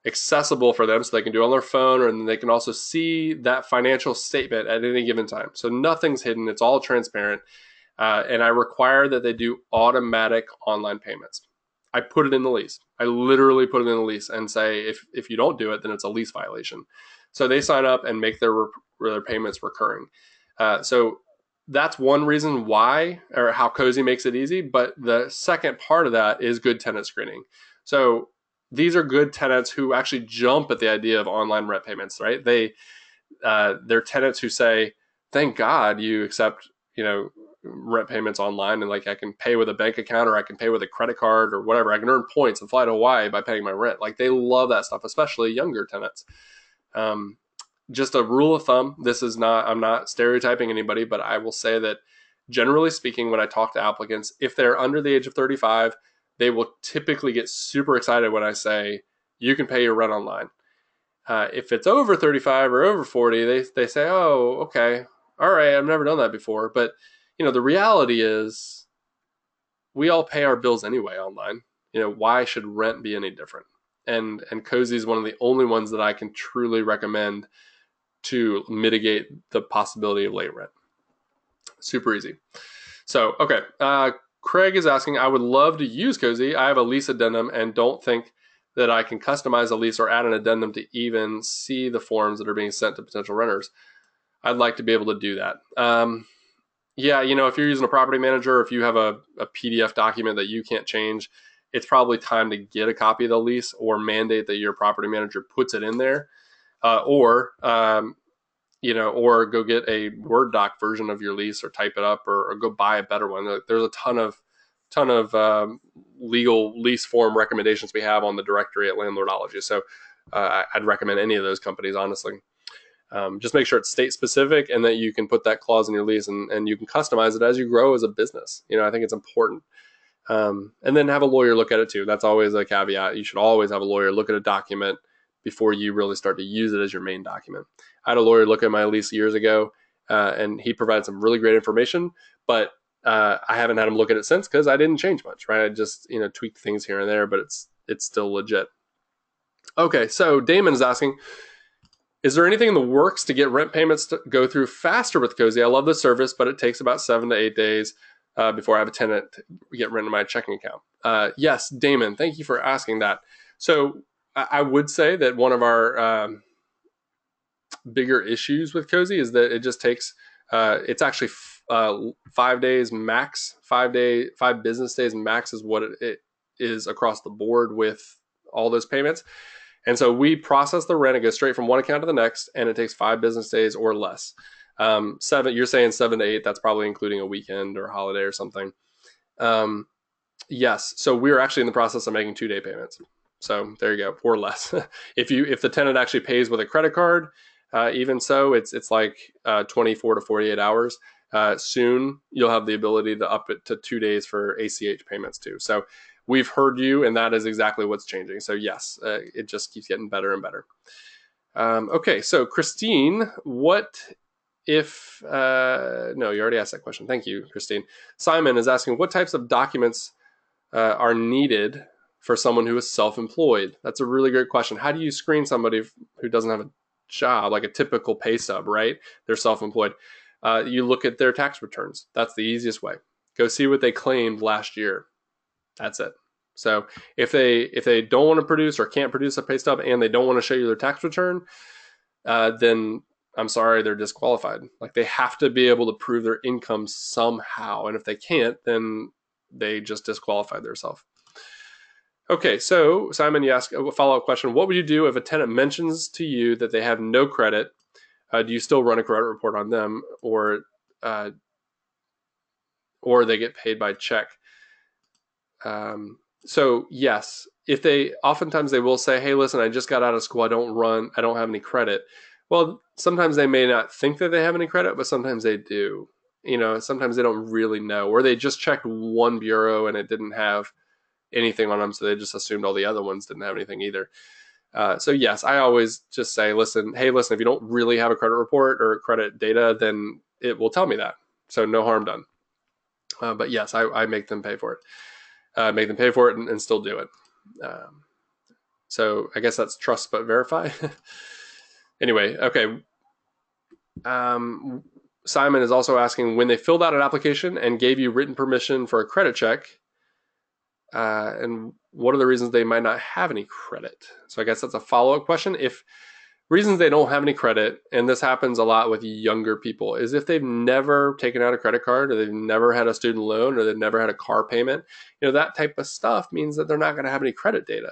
accessible for them, so they can do it on their phone, and they can also see that financial statement at any given time. So nothing's hidden. It's all transparent. And I require that they do automatic online payments. I put it in the lease. I literally put it in the lease and say, if you don't do it, then it's a lease violation. So they sign up and make their payments recurring. So that's one reason why, or how Cozy makes it easy. But the second part of that is good tenant screening. So these are good tenants who actually jump at the idea of online rent payments, right? They're tenants who say, thank God you accept, rent payments online, and like I can pay with a bank account, or I can pay with a credit card, or whatever. I can earn points and fly to Hawaii by paying my rent. Like, they love that stuff, especially younger tenants. Just a rule of thumb, I'm not stereotyping anybody, but I will say that generally speaking, when I talk to applicants, if they're under the age of 35, they will typically get super excited when I say, you can pay your rent online. If it's over 35 or over 40, they say, oh, okay, all right, I've never done that before. But, the reality is we all pay our bills anyway online. Why should rent be any different? And Cozy is one of the only ones that I can truly recommend to mitigate the possibility of late rent. Super easy. So, okay. Craig is asking, I would love to use Cozy. I have a lease addendum and don't think that I can customize a lease or add an addendum to even see the forms that are being sent to potential renters. I'd like to be able to do that. Yeah, if you're using a property manager, or if you have a PDF document that you can't change, it's probably time to get a copy of the lease or mandate that your property manager puts it in there, or go get a Word doc version of your lease, or type it up, or go buy a better one. There's a ton of legal lease form recommendations we have on the directory at Landlordology. So I'd recommend any of those companies, honestly. Just make sure it's state specific and that you can put that clause in your lease, and you can customize it as you grow as a business. I think it's important. And then have a lawyer look at it too. That's always a caveat. You should always have a lawyer look at a document before you really start to use it as your main document. I had a lawyer look at my lease years ago, and he provided some really great information, but I haven't had him look at it since because I didn't change much, right? I just tweaked things here and there, but it's still legit. Okay, so Damon is asking, is there anything in the works to get rent payments to go through faster with Cozy? I love the service, but it takes about 7 to 8 days before I have a tenant get rent in my checking account. Yes, Damon, thank you for asking that. So I would say that one of our bigger issues with Cozy is that it just takes, it's actually 5 days max, 5 business days max is what it is across the board with all those payments. And so we process the rent. It goes straight from one account to the next, and it takes 5 business days or less. You're saying 7 to 8. That's probably including a weekend or a holiday or something. Yes. So we're actually in the process of making 2-day payments. So there you go, or less. If the tenant actually pays with a credit card, even so, it's like 24 to 48 hours. Soon you'll have the ability to up it to 2 days for ACH payments too. So we've heard you, and that is exactly what's changing. So yes, it just keeps getting better and better. Okay, so Christine, what if, no, you already asked that question. Thank you, Christine. Simon is asking, what types of documents are needed for someone who is self-employed? That's a really great question. How do you screen somebody who doesn't have a job, like a typical pay stub, right? They're self-employed. You look at their tax returns. That's the easiest way. Go see what they claimed last year. That's it. So if they don't want to produce or can't produce a pay stub and they don't want to show you their tax return, then I'm sorry, they're disqualified. Like, they have to be able to prove their income somehow. And if they can't, then they just disqualified themselves. Okay, so Simon, you ask a follow-up question. What would you do if a tenant mentions to you that they have no credit? Do you still run a credit report on them, or they get paid by check? So yes, oftentimes they will say, hey, listen, I just got out of school. I don't have any credit. Well, sometimes they may not think that they have any credit, but sometimes they do. Sometimes they don't really know, or they just checked one bureau and it didn't have anything on them, so they just assumed all the other ones didn't have anything either. So yes, I always just say, listen, if you don't really have a credit report or credit data, then it will tell me that. So no harm done. But yes, I make them pay for it. Make them pay for it and still do it. So I guess that's trust but verify. Anyway, okay. Simon is also asking, when they filled out an application and gave you written permission for a credit check, and what are the reasons they might not have any credit? So I guess that's a follow-up question. If reasons they don't have any credit, and this happens a lot with younger people, is if they've never taken out a credit card, or they've never had a student loan, or they've never had a car payment, that type of stuff means that they're not going to have any credit data.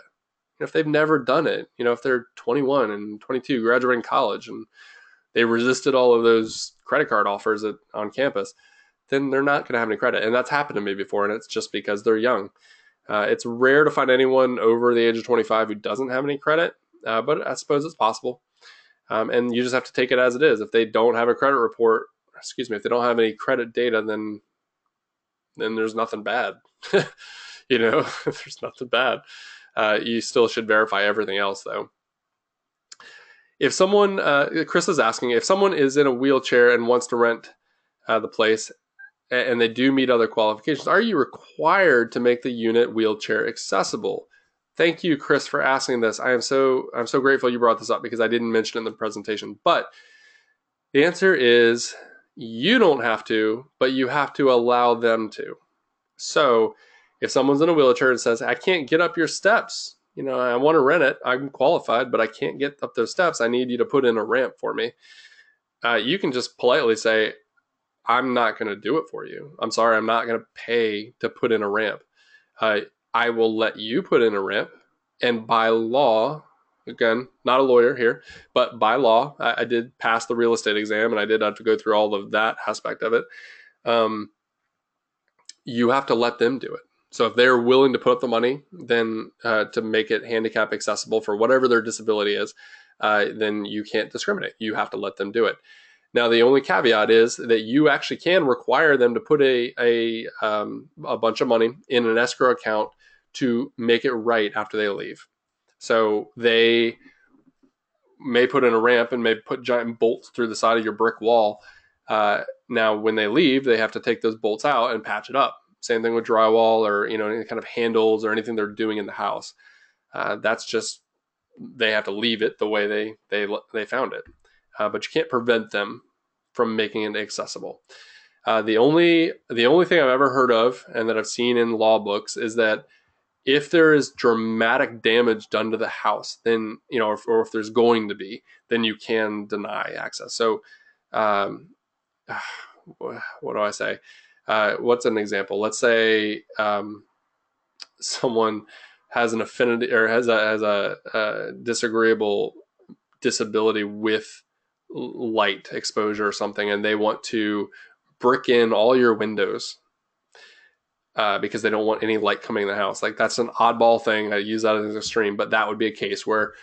If they've never done it, if they're 21 and 22, graduating college, and they resisted all of those credit card offers on campus, then they're not going to have any credit. And that's happened to me before, and it's just because they're young. It's rare to find anyone over the age of 25 who doesn't have any credit, but I suppose it's possible. And you just have to take it as it is. If they don't have a credit report, if they don't have any credit data, then there's nothing bad. There's nothing bad. You still should verify everything else, though. If someone, Chris is asking, if someone is in a wheelchair and wants to rent the place, and they do meet other qualifications, are you required to make the unit wheelchair accessible? Thank you, Chris, for asking this. I'm so grateful you brought this up, because I didn't mention it in the presentation. But the answer is, you don't have to, but you have to allow them to. So if someone's in a wheelchair and says, I can't get up your steps, I want to rent it, I'm qualified, but I can't get up those steps, I need you to put in a ramp for me. You can just politely say, I'm not going to do it for you. I'm sorry, I'm not going to pay to put in a ramp. I will let you put in a ramp, and by law, again, not a lawyer here, but by law, I did pass the real estate exam, and I did have to go through all of that aspect of it. You have to let them do it. So if they're willing to put up the money, then to make it handicap accessible for whatever their disability is, then you can't discriminate. You have to let them do it. Now, the only caveat is that you actually can require them to put a bunch of money in an escrow account to make it right after they leave. So they may put in a ramp and may put giant bolts through the side of your brick wall. Now, when they leave, they have to take those bolts out and patch it up. Same thing with drywall or any kind of handles or anything they're doing in the house. That's just they have to leave it the way they found it. But you can't prevent them from making it accessible. The only thing I've ever heard of and that I've seen in law books is that if there is dramatic damage done to the house, then or if there's going to be, then you can deny access. So, what do I say? What's an example? Let's say someone has an affinity or has a disagreeable disability with light exposure or something, and they want to brick in all your windows because they don't want any light coming in the house. Like, that's an oddball thing. I use that as an extreme, but that would be a case where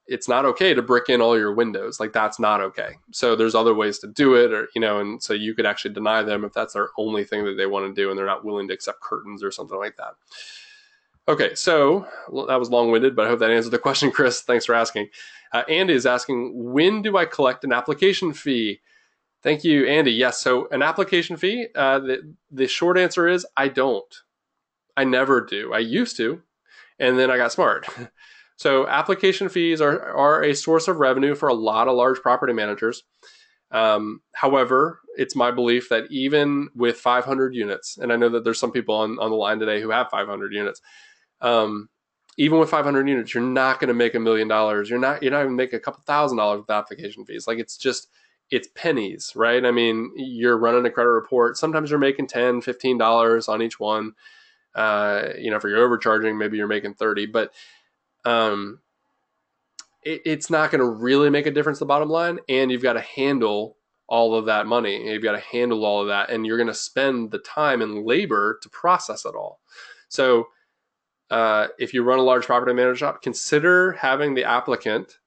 it's not okay to brick in all your windows. Like, that's not okay. So there's other ways to do it, or and so you could actually deny them if that's their only thing that they want to do and they're not willing to accept curtains or something like that. Okay, so that was long-winded, but I hope that answered the question, Chris. Thanks for asking. Andy is asking, when do I collect an application fee? Thank you, Andy. Yes, so an application fee, the short answer is I don't. I never do. I used to, and then I got smart. So application fees are a source of revenue for a lot of large property managers. However, it's my belief that even with 500 units, and I know that there's some people on the line today who have 500 units, even with 500 units, you're not going to make $1 million. You're not going to make a couple $1,000s with application fees. Like, it's pennies, right? I mean, you're running a credit report. Sometimes you're making $10, $15 on each one. If you're overcharging, maybe you're making 30, but it's not going to really make a difference to the bottom line. And you've got to handle all of that money. You've got to handle all of that, and you're going to spend the time and labor to process it all. So if you run a large property management shop, consider having the applicant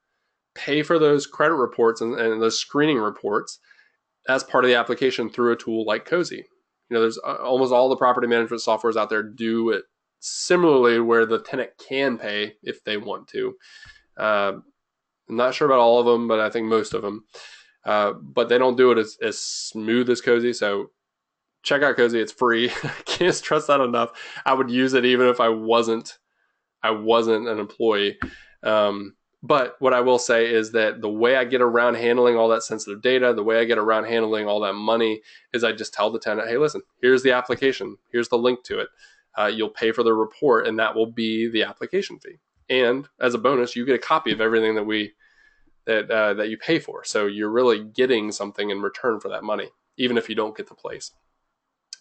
pay for those credit reports and those screening reports as part of the application through a tool like Cozy. There's almost all the property management softwares out there do it similarly, where the tenant can pay if they want to. I'm not sure about all of them, but I think most of them. But they don't do it as smooth as Cozy. So check out Cozy. It's free. I can't stress that enough. I would use it even if I wasn't an employee. But what I will say is that the way I get around handling all that sensitive data, the way I get around handling all that money is I just tell the tenant, hey, listen, here's the application. Here's the link to it. You'll pay for the report, and that will be the application fee. And as a bonus, you get a copy of everything that you pay for. So you're really getting something in return for that money, even if you don't get the place.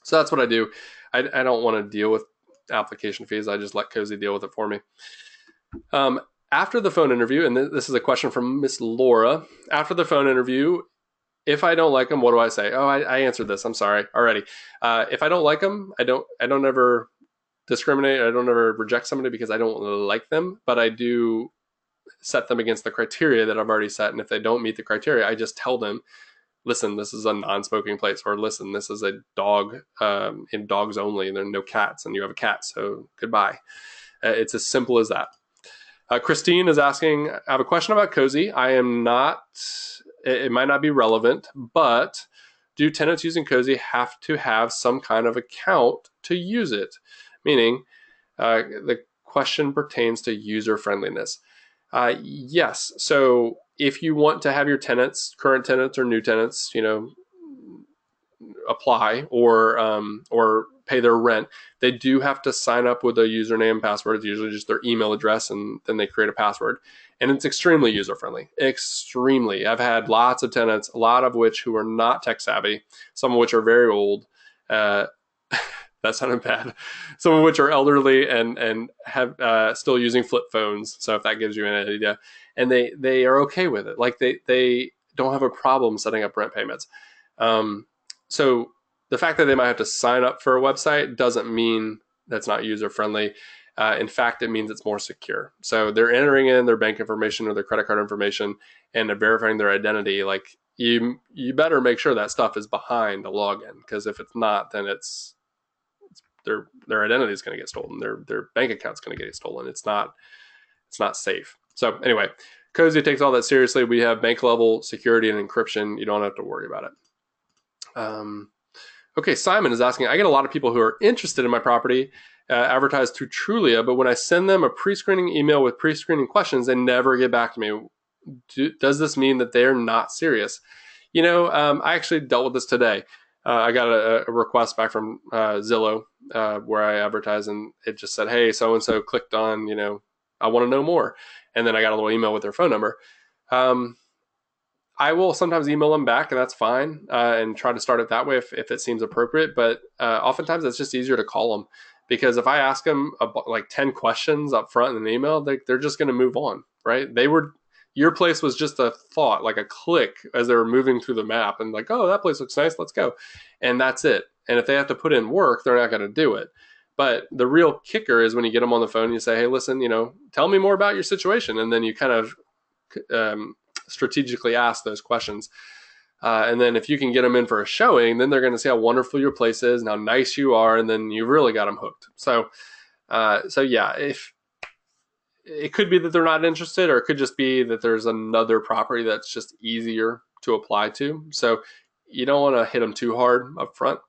So that's what I do. I don't want to deal with application fees. I just let Cozy deal with it for me. After the phone interview, and this is a question from Miss Laura. After the phone interview, if I don't like them, what do I say? Oh, I answered this. I'm sorry already. If I don't like them, I don't ever discriminate. I don't ever reject somebody because I don't like them, but I do set them against the criteria that I've already set. And if they don't meet the criteria, I just tell them, listen, this is a non-smoking place, or listen, this is a dog in dogs only, and there are no cats, and you have a cat, so goodbye. It's as simple as that. Christine is asking, I have a question about Cozy. It might not be relevant, but do tenants using Cozy have to have some kind of account to use it? Meaning, the question pertains to user friendliness. Yes. So if you want to have your tenants, current tenants or new tenants, apply or pay their rent, they do have to sign up with a username and password. It's usually just their email address, and then they create a password. And it's extremely user-friendly. Extremely. I've had lots of tenants, a lot of which who are not tech savvy, some of which are very old. That sounded bad. Some of which are elderly and have still using flip phones. So if that gives you an idea. And they are okay with it. Like they don't have a problem setting up rent payments. So the fact that they might have to sign up for a website doesn't mean that's not user-friendly. In fact, it means it's more secure. So they're entering in their bank information or their credit card information, and they're verifying their identity. Like, you better make sure that stuff is behind a login, because if it's not, then it's their identity is going to get stolen. Their bank account's going to get stolen. It's not safe. So anyway, Cozy takes all that seriously. We have bank level security and encryption. You don't have to worry about it. Okay, Simon is asking, I get a lot of people who are interested in my property advertised through Trulia, but when I send them a pre-screening email with pre-screening questions, they never get back to me. Does this mean that they're not serious? I actually dealt with this today. I got a request back from Zillow where I advertised, and it just said, hey, so-and-so clicked on, I want to know more. And then I got a little email with their phone number. I will sometimes email them back, and that's fine, and try to start it that way if it seems appropriate. But oftentimes it's just easier to call them, because if I ask them like 10 questions up front in an email, they're just going to move on, right? Your place was just a thought, like a click as they were moving through the map, and like, oh, that place looks nice, let's go. And that's it. And if they have to put in work, they're not going to do it. But the real kicker is when you get them on the phone and you say, hey, listen, tell me more about your situation. And then you kind of strategically ask those questions. And then if you can get them in for a showing, then they're going to see how wonderful your place is and how nice you are. And then you've really got them hooked. So yeah, if it could be that they're not interested, or it could just be that there's another property that's just easier to apply to. So you don't want to hit them too hard up front.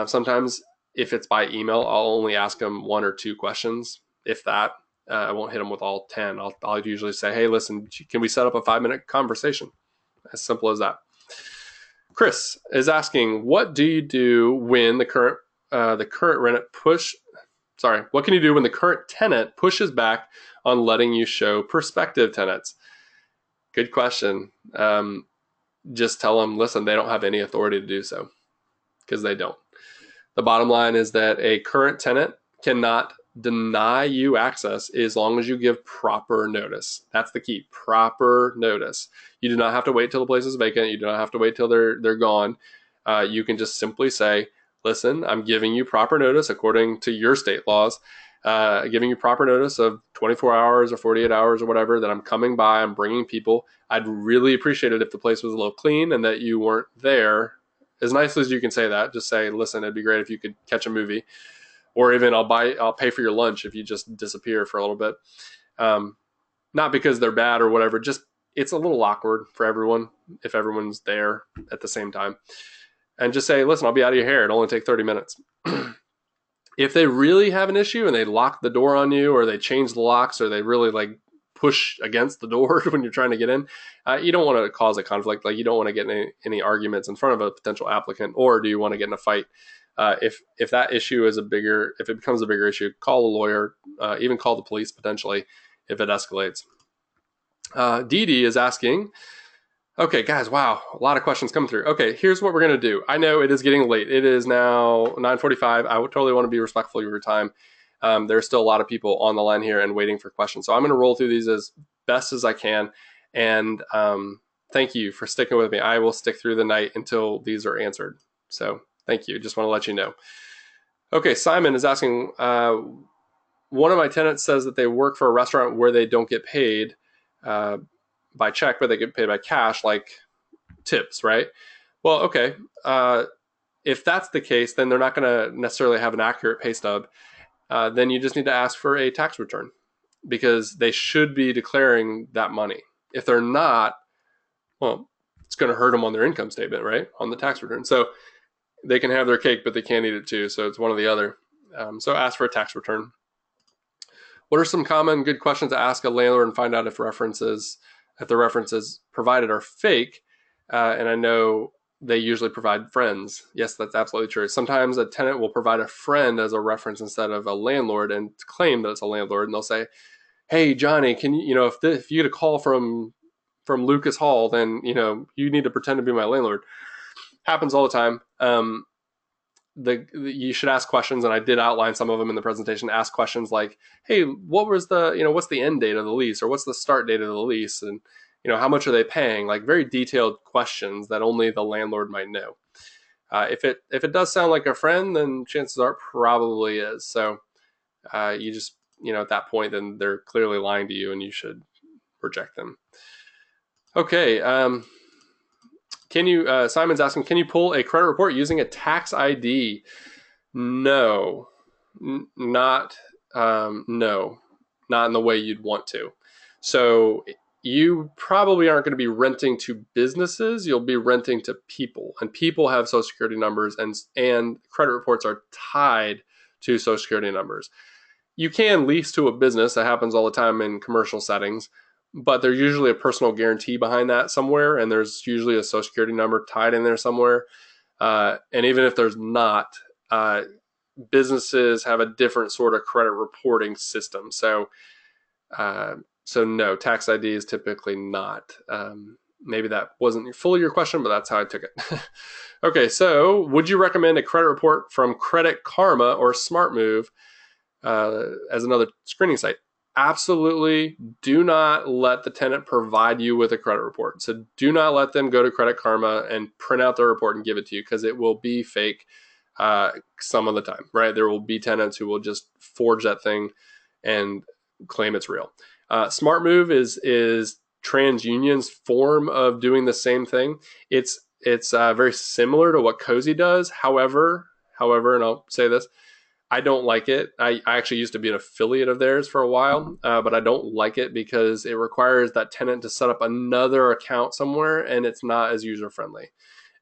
Sometimes if it's by email, I'll only ask them 1 or 2 questions, if that. I won't hit them with all 10. I'll usually say, hey, listen, can we set up a 5-minute conversation? As simple as that. Chris is asking, what do you do when the current what can you do when the current tenant pushes back on letting you show prospective tenants? Good question. Just tell them, listen, they don't have any authority to do so, because they don't. The bottom line is that a current tenant cannot deny you access as long as you give proper notice. That's the key, proper notice. You do not have to wait till the place is vacant. You do not have to wait till they're gone. You can just simply say, listen, I'm giving you proper notice according to your state laws, giving you proper notice of 24 hours or 48 hours or whatever, that I'm coming by, I'm bringing people. I'd really appreciate it if the place was a little clean and that you weren't there. As nicely as you can say that, just say, listen, it'd be great if you could catch a movie, or even I'll pay for your lunch if you just disappear for a little bit. Not because they're bad or whatever, just it's a little awkward for everyone if everyone's there at the same time. And just say, listen, I'll be out of your hair. It'll only take 30 minutes. If they really have an issue and they lock the door on you, or they change the locks, or they really like push against the door when you're trying to get in, you don't want to cause a conflict. Like, you don't want to get any arguments in front of a potential applicant, or do you want to get in a fight? If that issue is if it becomes a bigger issue, call a lawyer, even call the police potentially if it escalates. Dee Dee is asking, okay, guys, wow, a lot of questions coming through. Okay, here's what we're going to do. I know it is getting late. It is now 9:45. I would totally want to be respectful of your time. There's still a lot of people on the line here and waiting for questions. So I'm going to roll through these as best as I can. And thank you for sticking with me. I will stick through the night until these are answered. So thank you. Just want to let you know. Okay, Simon is asking, one of my tenants says that they work for a restaurant where they don't get paid by check, but they get paid by cash, like tips, right? Well, okay. If that's the case, then they're not going to necessarily have an accurate pay stub. Then you just need to ask for a tax return, because they should be declaring that money. If they're not, well, it's going to hurt them on their income statement, right? On the tax return. So they can have their cake, but they can't eat it too. So it's one or the other. So ask for a tax return. What are some common good questions to ask a landlord and find out if the references provided are fake? And I know they usually provide friends. Yes, that's absolutely true. Sometimes a tenant will provide a friend as a reference instead of a landlord and claim that it's a landlord. And they'll say, hey, Johnny, can you, if you get a call from Lucas Hall, then, you need to pretend to be my landlord. Happens all the time. You should ask questions, and I did outline some of them in the presentation. Ask questions like, hey, what was what's the end date of the lease, or what's the start date of the lease, and how much are they paying? Like, very detailed questions that only the landlord might know. If it does sound like a friend, then chances are it probably is. So you just at that point, then they're clearly lying to you, and you should reject them. Okay. Can you? Simon's asking, can you pull a credit report using a tax ID? No, not no, not in the way you'd want to. So you probably aren't going to be renting to businesses. You'll be renting to people, and people have social security numbers, and credit reports are tied to social security numbers. You can lease to a business. That happens all the time in commercial settings, but there's usually a personal guarantee behind that somewhere, and there's usually a social security number tied in there somewhere. And even if there's not, businesses have a different sort of credit reporting system. So no, tax ID is typically not. Maybe that wasn't fully your question, but that's how I took it. Okay, so would you recommend a credit report from Credit Karma or SmartMove as another screening site? Absolutely. Do not let the tenant provide you with a credit report. So do not let them go to Credit Karma and print out their report and give it to you, because it will be fake some of the time, right? There will be tenants who will just forge that thing and claim it's real. SmartMove is TransUnion's form of doing the same thing. It's very similar to what Cozy does. However, and I'll say this, I don't like it. I actually used to be an affiliate of theirs for a while, but I don't like it because it requires that tenant to set up another account somewhere, and it's not as user friendly.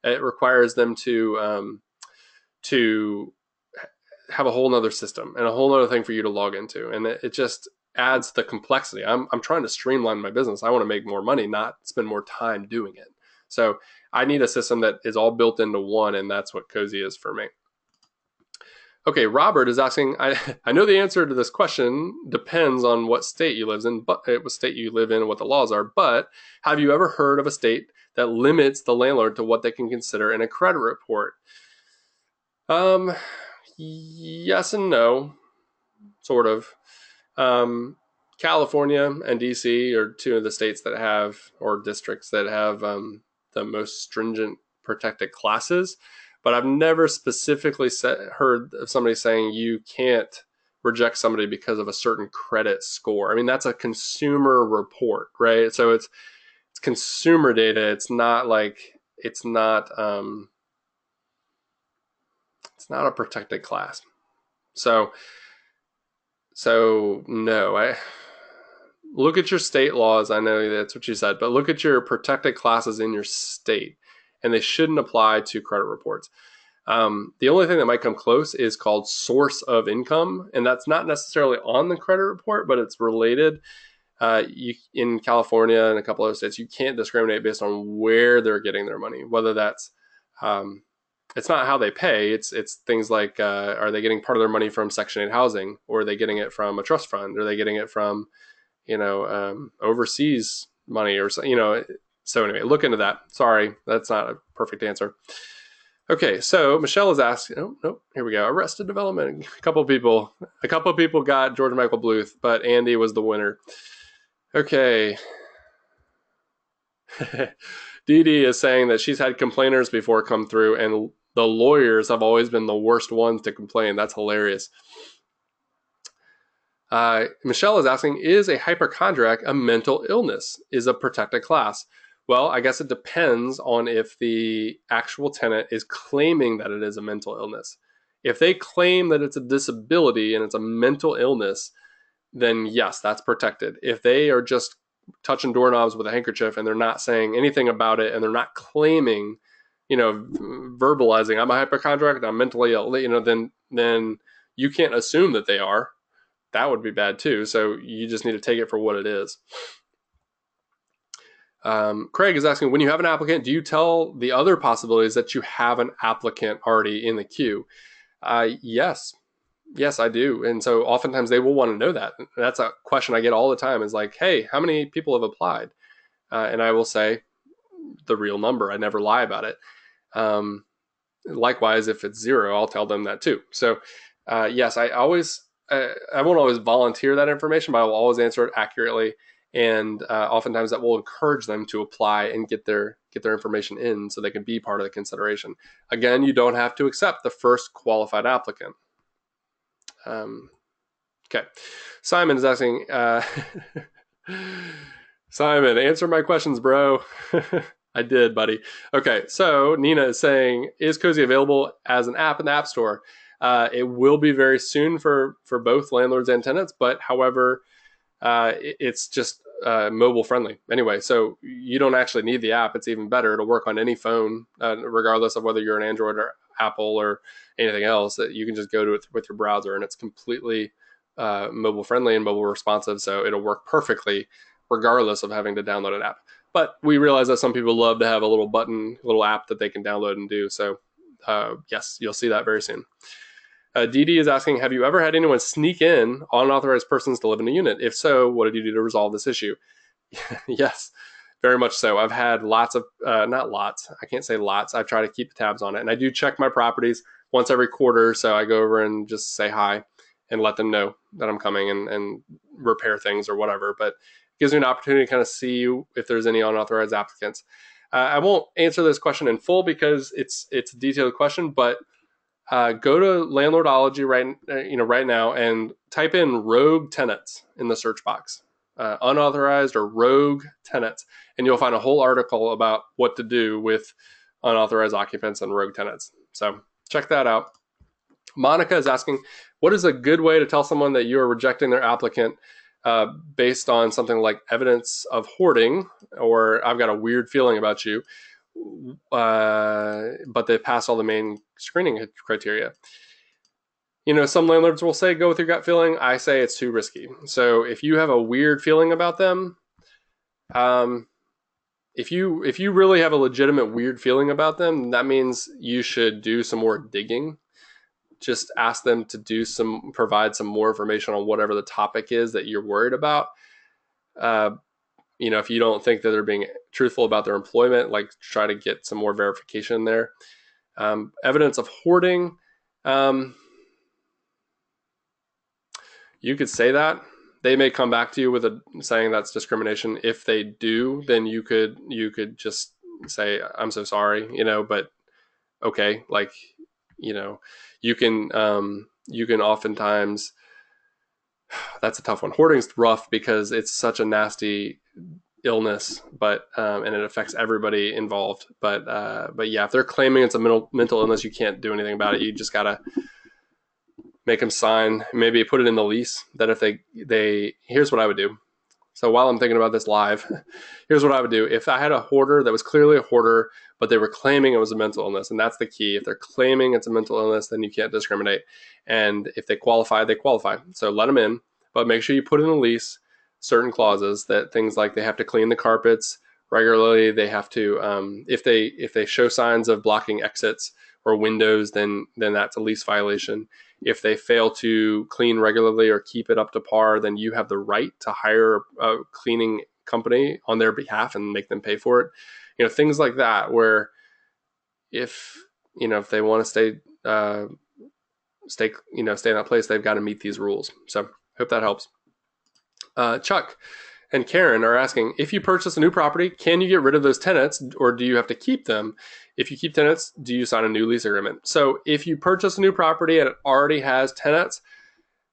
It requires them to have a whole nother system and a whole other thing for you to log into, and it just adds the complexity. I'm trying to streamline my business. I want to make more money, not spend more time doing it. So I need a system that is all built into one, and that's what Cozy is for me. Okay, Robert is asking, I know the answer to this question depends on what state you live in, and what the laws are, but have you ever heard of a state that limits the landlord to what they can consider in a credit report? Yes and no, sort of. California and DC are two of the states that have, or districts that have, the most stringent protected classes. But I've never specifically heard of somebody saying you can't reject somebody because of a certain credit score. I mean, that's a consumer report, right? So it's consumer data. It's not a protected class. So no, I look at your state laws. I know that's what you said, but look at your protected classes in your state, and they shouldn't apply to credit reports. The only thing that might come close is called source of income, and that's not necessarily on the credit report, but it's related. In California and a couple other states, you can't discriminate based on where they're getting their money, whether that's it's not how they pay. It's things like, are they getting part of their money from Section 8 housing, or are they getting it from a trust fund? Are they getting it from, overseas money, or, so anyway, look into that. Sorry, that's not a perfect answer. Okay, so Michelle is asking, here we go. Arrested Development. A couple people got George Michael Bluth, but Andy was the winner. Okay. Dee Dee is saying that she's had complainers before come through, and the lawyers have always been the worst ones to complain. That's hilarious. Michelle is asking, is a hypochondriac a mental illness? Is a protected class? Well, I guess it depends on if the actual tenant is claiming that it is a mental illness. If they claim that it's a disability and it's a mental illness, then yes, that's protected. If they are just touching doorknobs with a handkerchief and they're not saying anything about it, and they're not claiming, verbalizing, I'm a hypochondriac, I'm mentally ill, then you can't assume that they are. That would be bad too. So you just need to take it for what it is. Craig is asking, when you have an applicant, do you tell the other possibilities that you have an applicant already in the queue? Yes, I do. And so oftentimes they will want to know that. That's a question I get all the time, is like, hey, how many people have applied? And I will say the real number. I never lie about it. Likewise, if it's 0, I'll tell them that too. So yes, I won't always volunteer that information, but I will always answer it accurately. And oftentimes that will encourage them to apply and get their information in so they can be part of the consideration. Again, you don't have to accept the first qualified applicant. Okay. Simon is asking, Simon, answer my questions, bro. I did, buddy. Okay, so Nina is saying, is Cozy available as an app in the App Store? It will be very soon for both landlords and tenants, but however, it's just mobile friendly anyway. So you don't actually need the app. It's even better. It'll work on any phone, regardless of whether you're an Android or Apple or anything else. That you can just go to it with your browser, and it's completely mobile friendly and mobile responsive. So it'll work perfectly, regardless of having to download an app. But we realize that some people love to have a little button, a little app that they can download and do. So yes, you'll see that very soon. Dee Dee is asking, have you ever had anyone sneak in unauthorized persons to live in a unit? If so, what did you do to resolve this issue? Yes, very much so. I've had lots of, not lots, I can't say lots. I try to keep tabs on it. And I do check my properties once every quarter. So I go over and just say hi and let them know that I'm coming and repair things or whatever. But it gives me an opportunity to kind of see if there's any unauthorized applicants. I won't answer this question in full because it's a detailed question, but go to Landlordology right now and type in rogue tenants in the search box, unauthorized or rogue tenants, and you'll find a whole article about what to do with unauthorized occupants and rogue tenants. So check that out. Monica is asking, what is a good way to tell someone that you are rejecting their applicant based on something like evidence of hoarding, or I've got a weird feeling about you, but they pass all the main screening criteria? Some landlords will say go with your gut feeling. I say it's too risky. So if you have a weird feeling about them, if you really have a legitimate weird feeling about them, that means you should do some more digging. Just ask them to provide some more information on whatever the topic is that you're worried about. If you don't think that they're being truthful about their employment, like try to get some more verification there. Evidence of hoarding. You could say that. They may come back to you with saying that's discrimination. If they do, then you could just say, I'm so sorry, but okay. You can oftentimes, that's a tough one. Hoarding's rough because it's such a nasty illness, but and it affects everybody involved. But yeah, if they're claiming it's a mental illness, you can't do anything about it. You just gotta make them sign, maybe put it in the lease that if they here's what I would do. So while I'm thinking about this live, here's what I would do. If I had a hoarder that was clearly a hoarder, but they were claiming it was a mental illness, and that's the key. If they're claiming it's a mental illness, then you can't discriminate. And if they qualify, they qualify. So let them in, but make sure you put in the lease certain clauses that things like they have to clean the carpets regularly. They have to, if they show signs of blocking exits or windows, then that's a lease violation. If they fail to clean regularly or keep it up to par, then you have the right to hire a cleaning company on their behalf and make them pay for it. Things like that, where if they want to stay in that place, they've got to meet these rules. So hope that helps. Chuck and Karen are asking, if you purchase a new property, can you get rid of those tenants, or do you have to keep them? If you keep tenants, do you sign a new lease agreement? So if you purchase a new property and it already has tenants,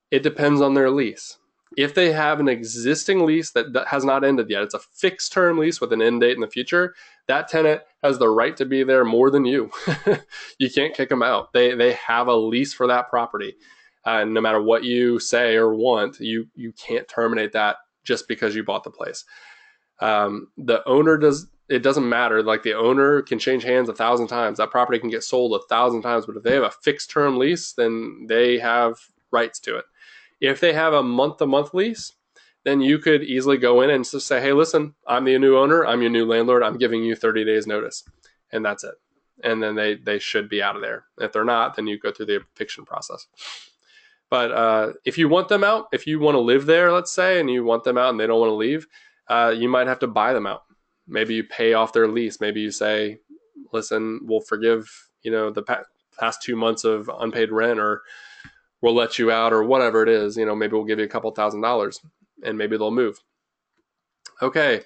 it depends on their lease. If they have an existing lease that has not ended yet, it's a fixed term lease with an end date in the future, that tenant has the right to be there more than you. You can't kick them out. They have a lease for that property. No matter what you say or want, you can't terminate that just because you bought the place. The owner it doesn't matter. Like, the owner can change hands 1,000 times. That property can get sold 1,000 times, but if they have a fixed term lease, then they have rights to it. If they have a month-to-month lease, then you could easily go in and just say, hey, listen, I'm the new owner. I'm your new landlord. I'm giving you 30 days notice. And that's it. And then they should be out of there. If they're not, then you go through the eviction process. But if you want them out, if you want to live there, let's say, and you want them out and they don't want to leave, you might have to buy them out. Maybe you pay off their lease. Maybe you say, listen, we'll forgive, the past 2 months of unpaid rent, or we'll let you out, or whatever it is. Maybe we'll give you a couple $1,000s and maybe they'll move. Okay.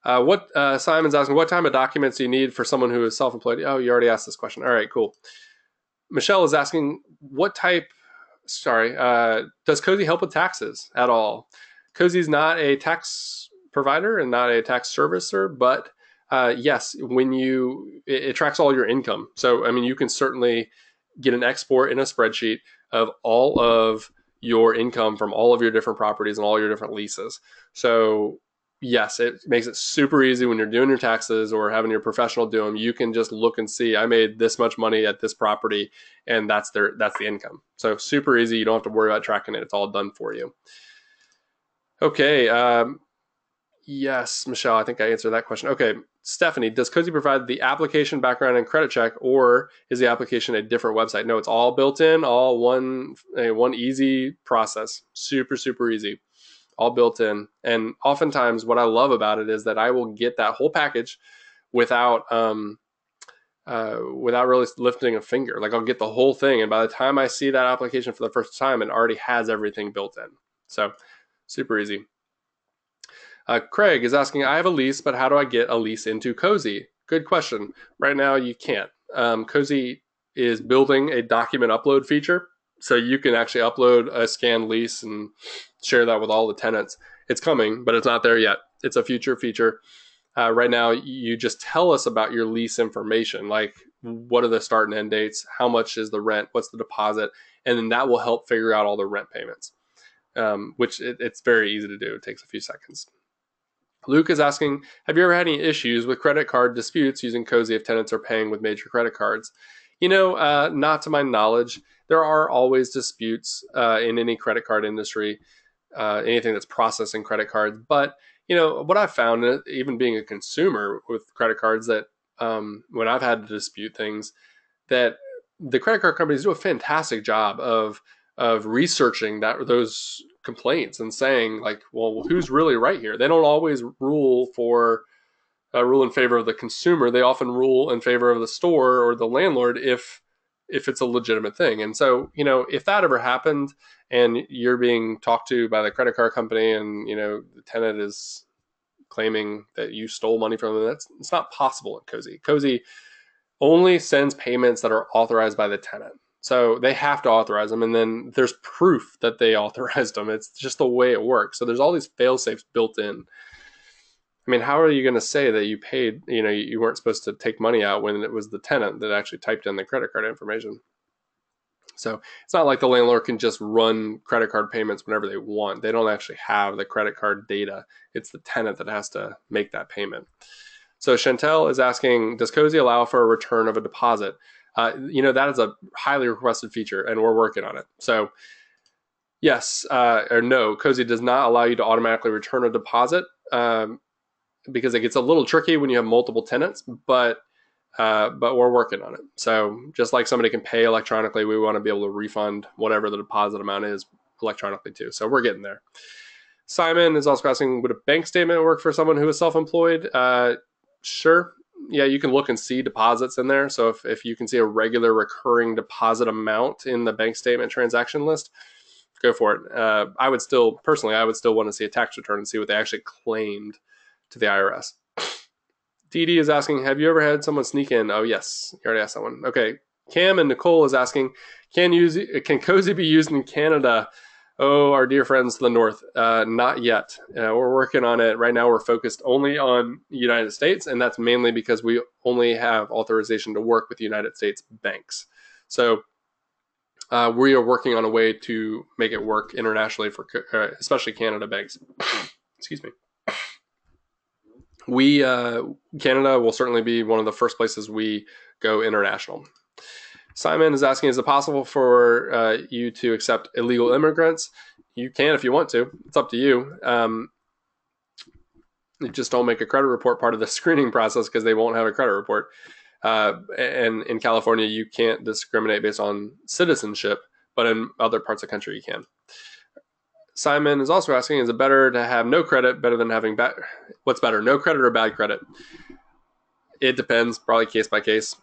Simon's asking, what type of documents do you need for someone who is self-employed? Oh, you already asked this question. All right, cool. Michelle is asking, does Cozy help with taxes at all? Cozy's not a tax provider and not a tax servicer, but Yes, it tracks all your income. So, I mean, you can certainly get an export in a spreadsheet of all of your income from all of your different properties and all your different leases. So, yes, it makes it super easy when you're doing your taxes or having your professional do them. You can just look and see, I made this much money at this property, and that's the income. So, super easy. You don't have to worry about tracking it. It's all done for you. Okay. Yes, Michelle, I think I answered that question. Okay, Stephanie, does Cozy provide the application, background, and credit check, or is the application a different website? No, it's all built in, all one easy process. Super, super easy, all built in. And oftentimes, what I love about it is that I will get that whole package without really lifting a finger. Like I'll get the whole thing, and by the time I see that application for the first time, it already has everything built in. So, super easy. Craig is asking, I have a lease, but how do I get a lease into Cozy? Good question. Right now, you can't. Cozy is building a document upload feature, so you can actually upload a scanned lease and share that with all the tenants. It's coming, but it's not there yet. It's a future feature. Right now, you just tell us about your lease information, like what are the start and end dates, how much is the rent, what's the deposit, and then that will help figure out all the rent payments, which it's very easy to do. It takes a few seconds. Luke is asking, have you ever had any issues with credit card disputes using Cozy if tenants are paying with major credit cards? Not to my knowledge. There are always disputes in any credit card industry, anything that's processing credit cards. But, what I've found, even being a consumer with credit cards, that when I've had to dispute things, that the credit card companies do a fantastic job of researching those complaints and saying, like, well, who's really right here? They don't always rule in favor of the consumer. They often rule in favor of the store or the landlord if it's a legitimate thing. And so, if that ever happened and you're being talked to by the credit card company and the tenant is claiming that you stole money from them, it's not possible in Cozy. Cozy only sends payments that are authorized by the tenant. So they have to authorize them, and then there's proof that they authorized them. It's just the way it works. So there's all these fail-safes built in. I mean, how are you going to say that you paid, you weren't supposed to take money out when it was the tenant that actually typed in the credit card information? So it's not like the landlord can just run credit card payments whenever they want. They don't actually have the credit card data. It's the tenant that has to make that payment. So Chantel is asking, does Cozy allow for a return of a deposit? That is a highly requested feature, and we're working on it. So yes or no, Cozy does not allow you to automatically return a deposit because it gets a little tricky when you have multiple tenants, but we're working on it. So just like somebody can pay electronically, we want to be able to refund whatever the deposit amount is electronically too. So we're getting there. Simon is also asking, would a bank statement work for someone who is self-employed? Sure. Yeah, you can look and see deposits in there. So if you can see a regular recurring deposit amount in the bank statement transaction list, go for it. I would still want to see a tax return and see what they actually claimed to the IRS. Dee Dee is asking, have you ever had someone sneak in? Oh, yes. You already asked that one. Okay. Cam and Nicole is asking, can Cozy be used in Canada? Oh, our dear friends to the north, not yet. We're working on it. Right now, we're focused only on the United States, and that's mainly because we only have authorization to work with United States banks. So we are working on a way to make it work internationally for especially Canada banks. Excuse me. Canada will certainly be one of the first places we go international. Simon is asking, is it possible for you to accept illegal immigrants? You can if you want to. It's up to you. You just don't make a credit report part of the screening process because they won't have a credit report. And in California, you can't discriminate based on citizenship, but in other parts of the country, you can. Simon is also asking, is it better to have no credit better than having bad? What's better, no credit or bad credit? It depends, probably case by case.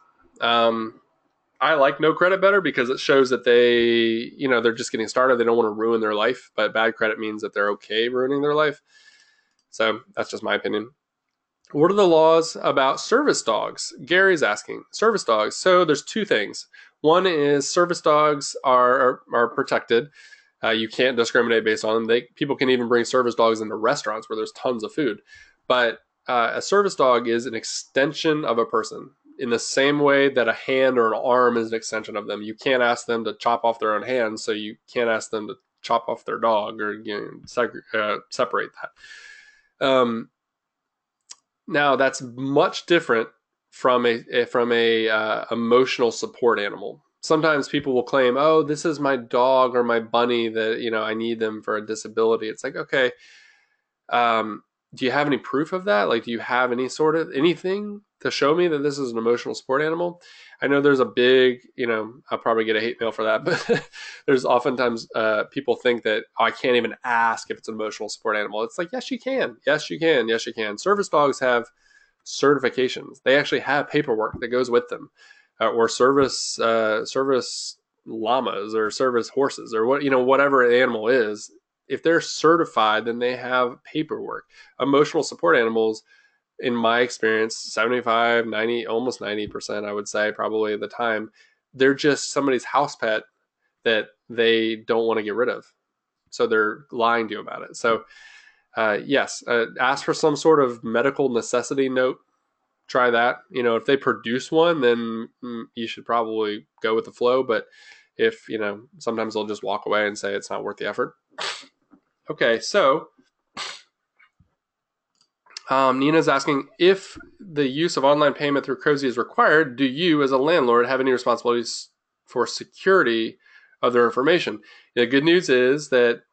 I like no credit better because it shows that they're just getting started. They don't want to ruin their life, but bad credit means that they're okay ruining their life. So that's just my opinion. What are the laws about service dogs? Gary's asking. Service dogs. So there's two things. One is service dogs are protected. You can't discriminate based on them. People can even bring service dogs into restaurants where there's tons of food. But a service dog is an extension of a person in the same way that a hand or an arm is an extension of them. You can't ask them to chop off their own hands, so you can't ask them to chop off their dog or separate that. Now that's much different from a emotional support animal. Sometimes people will claim, "Oh, this is my dog or my bunny that I need them for a disability." It's like, okay, do you have any proof of that? Like, do you have any sort of anything to show me that this is an emotional support animal? I know there's a big, I'll probably get a hate mail for that, but there's oftentimes people think that, oh, I can't even ask if it's an emotional support animal. It's like, yes, you can. Yes, you can. Yes, you can. Service dogs have certifications. They actually have paperwork that goes with them, or service llamas or service horses or whatever an animal is. If they're certified, then they have paperwork. Emotional support animals, in my experience, 75, 90, almost 90%, I would say, probably at the time, they're just somebody's house pet that they don't want to get rid of. So they're lying to you about it. So yes, ask for some sort of medical necessity note. Try that. If they produce one, then you should probably go with the flow. But if, sometimes they'll just walk away and say it's not worth the effort. Okay, so Nina's asking, if the use of online payment through Cozy is required, do you as a landlord have any responsibilities for security of their information? The good news is that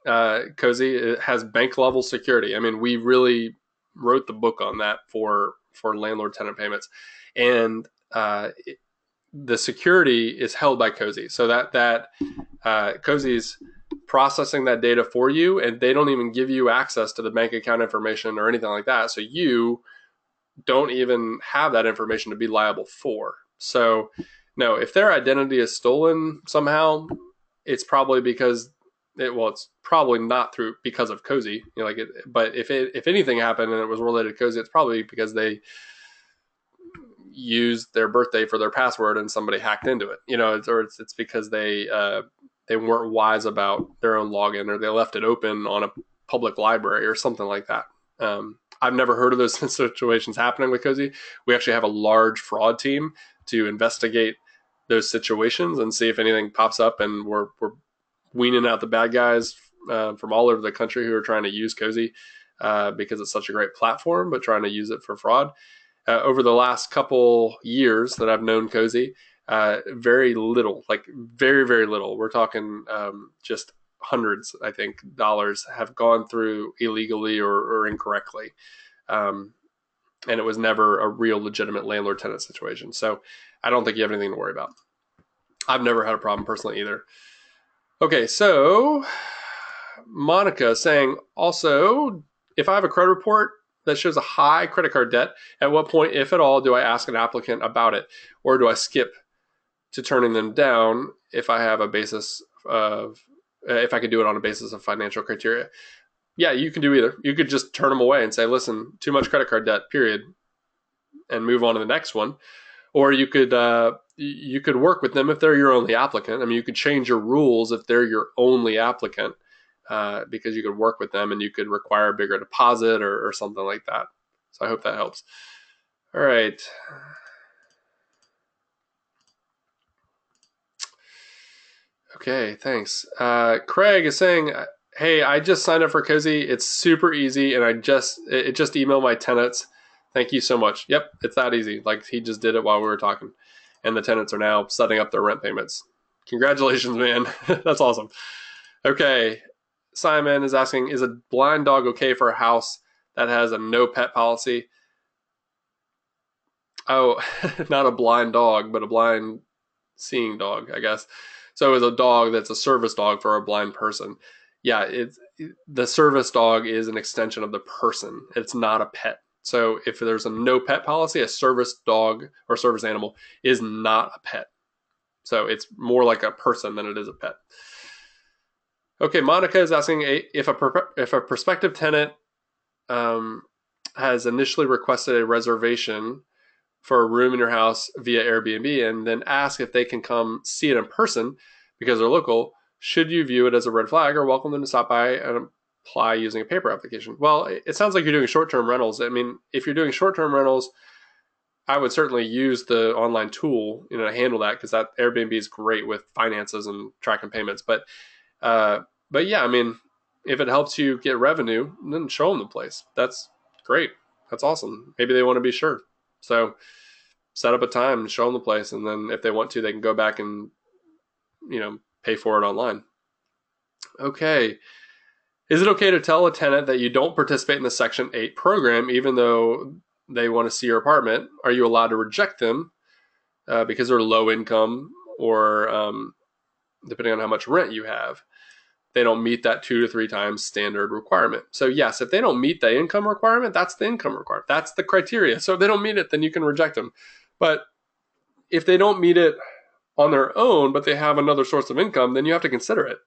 Cozy has bank level security. I mean, we really wrote the book on that for landlord tenant payments. And the security is held by Cozy. So that Cozy's processing that data for you, and they don't even give you access to the bank account information or anything like that. So you don't even have that information to be liable for. So no, if their identity is stolen somehow, it's probably because it's probably not because of Cozy, but if anything happened and it was related to Cozy, it's probably because they used their birthday for their password and somebody hacked into it, it's because they weren't wise about their own login, or they left it open on a public library or something like that. I've never heard of those situations happening with Cozy. We actually have a large fraud team to investigate those situations and see if anything pops up, and we're weaning out the bad guys from all over the country who are trying to use Cozy because it's such a great platform, but trying to use it for fraud. Over the last couple years that I've known Cozy, very little, like very, very little. We're talking just hundreds, I think, dollars have gone through illegally or incorrectly. And it was never a real legitimate landlord-tenant situation. So I don't think you have anything to worry about. I've never had a problem personally either. Okay, so Monica saying, also, if I have a credit report that shows a high credit card debt, at what point, if at all, do I ask an applicant about it? Or do I skip to turning them down if I have a basis of, if I could do it on a basis of financial criteria? Yeah, you can do either. You could just turn them away and say, listen, too much credit card debt, period, and move on to the next one. Or you could work with them if they're your only applicant. I mean, you could change your rules if they're your only applicant, because you could work with them and you could require a bigger deposit or something like that. So I hope that helps. All right. Okay, thanks. Craig is saying, hey, I just signed up for Cozy. It's super easy, and it just emailed my tenants. Thank you so much. Yep, it's that easy. Like, he just did it while we were talking. And the tenants are now setting up their rent payments. Congratulations, man. That's awesome. Okay, Simon is asking, is a blind dog okay for a house that has a no pet policy? Oh, not a blind dog, but a blind seeing dog, I guess. So it's a dog that's a service dog for a blind person. Yeah, the service dog is an extension of the person. It's not a pet. So if there's a no pet policy, a service dog or service animal is not a pet. So it's more like a person than it is a pet. Okay, Monica is asking if a prospective tenant has initially requested a reservation for a room in your house via Airbnb and then ask if they can come see it in person because they're local, should you view it as a red flag or welcome them to stop by apply using a paper application? Well, it sounds like you're doing short-term rentals. I mean, if you're doing short-term rentals, I would certainly use the online tool, to handle that, because that Airbnb is great with finances and tracking payments. But yeah, I mean, if it helps you get revenue, then show them the place. That's great. That's awesome. Maybe they want to be sure. So set up a time, show them the place, and then if they want to, they can go back and, pay for it online. Okay. Is it okay to tell a tenant that you don't participate in the Section 8 program, even though they want to see your apartment? Are you allowed to reject them because they're low income, or depending on how much rent you have, they don't meet that 2 to 3 times standard requirement? So yes, if they don't meet the income requirement, that's the income requirement. That's the criteria. So if they don't meet it, then you can reject them. But if they don't meet it on their own, but they have another source of income, then you have to consider it.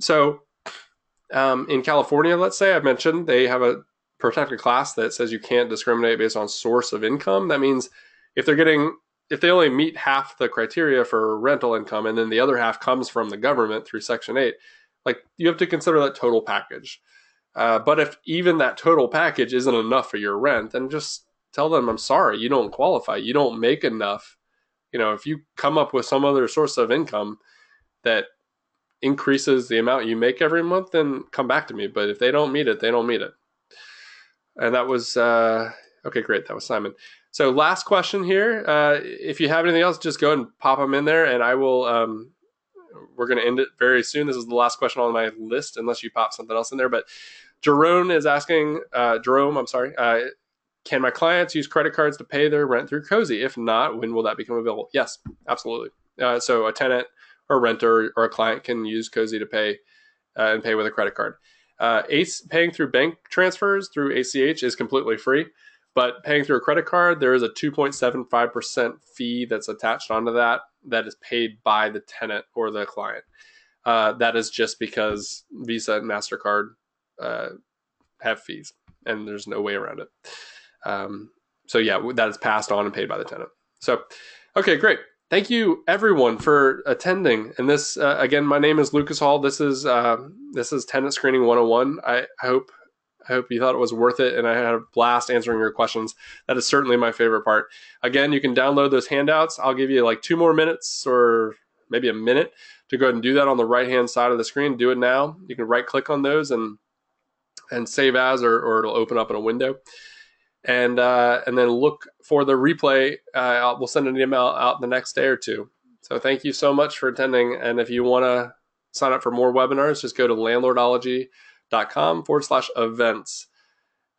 So in California, let's say, I mentioned, they have a protected class that says you can't discriminate based on source of income. That means if they only meet half the criteria for rental income, and then the other half comes from the government through Section 8, like, you have to consider that total package. But if even that total package isn't enough for your rent, then just tell them, I'm sorry, you don't qualify. You don't make enough. If you come up with some other source of income that increases the amount you make every month, then come back to me. But if they don't meet it, they don't meet it. And that was, okay, great. That was Simon. So last question here. If you have anything else, just go ahead and pop them in there, and I will, we're going to end it very soon. This is the last question on my list, unless you pop something else in there. But Jerome is asking, can my clients use credit cards to pay their rent through Cozy? If not, when will that become available? Yes, absolutely. So a tenant or a renter or a client can use Cozy to pay and pay with a credit card. Paying through bank transfers through ACH is completely free, but paying through a credit card, there is a 2.75% fee that's attached onto that is paid by the tenant or the client. That is just because Visa and MasterCard have fees, and there's no way around it. So yeah, that is passed on and paid by the tenant. So, okay, great. Thank you everyone for attending. And this, again, my name is Lucas Hall. This is Tenant Screening 101. I hope you thought it was worth it, and I had a blast answering your questions. That is certainly my favorite part. Again, you can download those handouts. I'll give you like 2 more minutes or maybe a minute to go ahead and do that on the right-hand side of the screen. Do it now. You can right-click on those and save as, or it'll open up in a window. And then look for the replay. We'll send an email out the next day or two. So thank you so much for attending. And if you want to sign up for more webinars, just go to landlordology.com/events.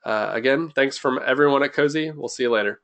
Again, thanks from everyone at Cozy. We'll see you later.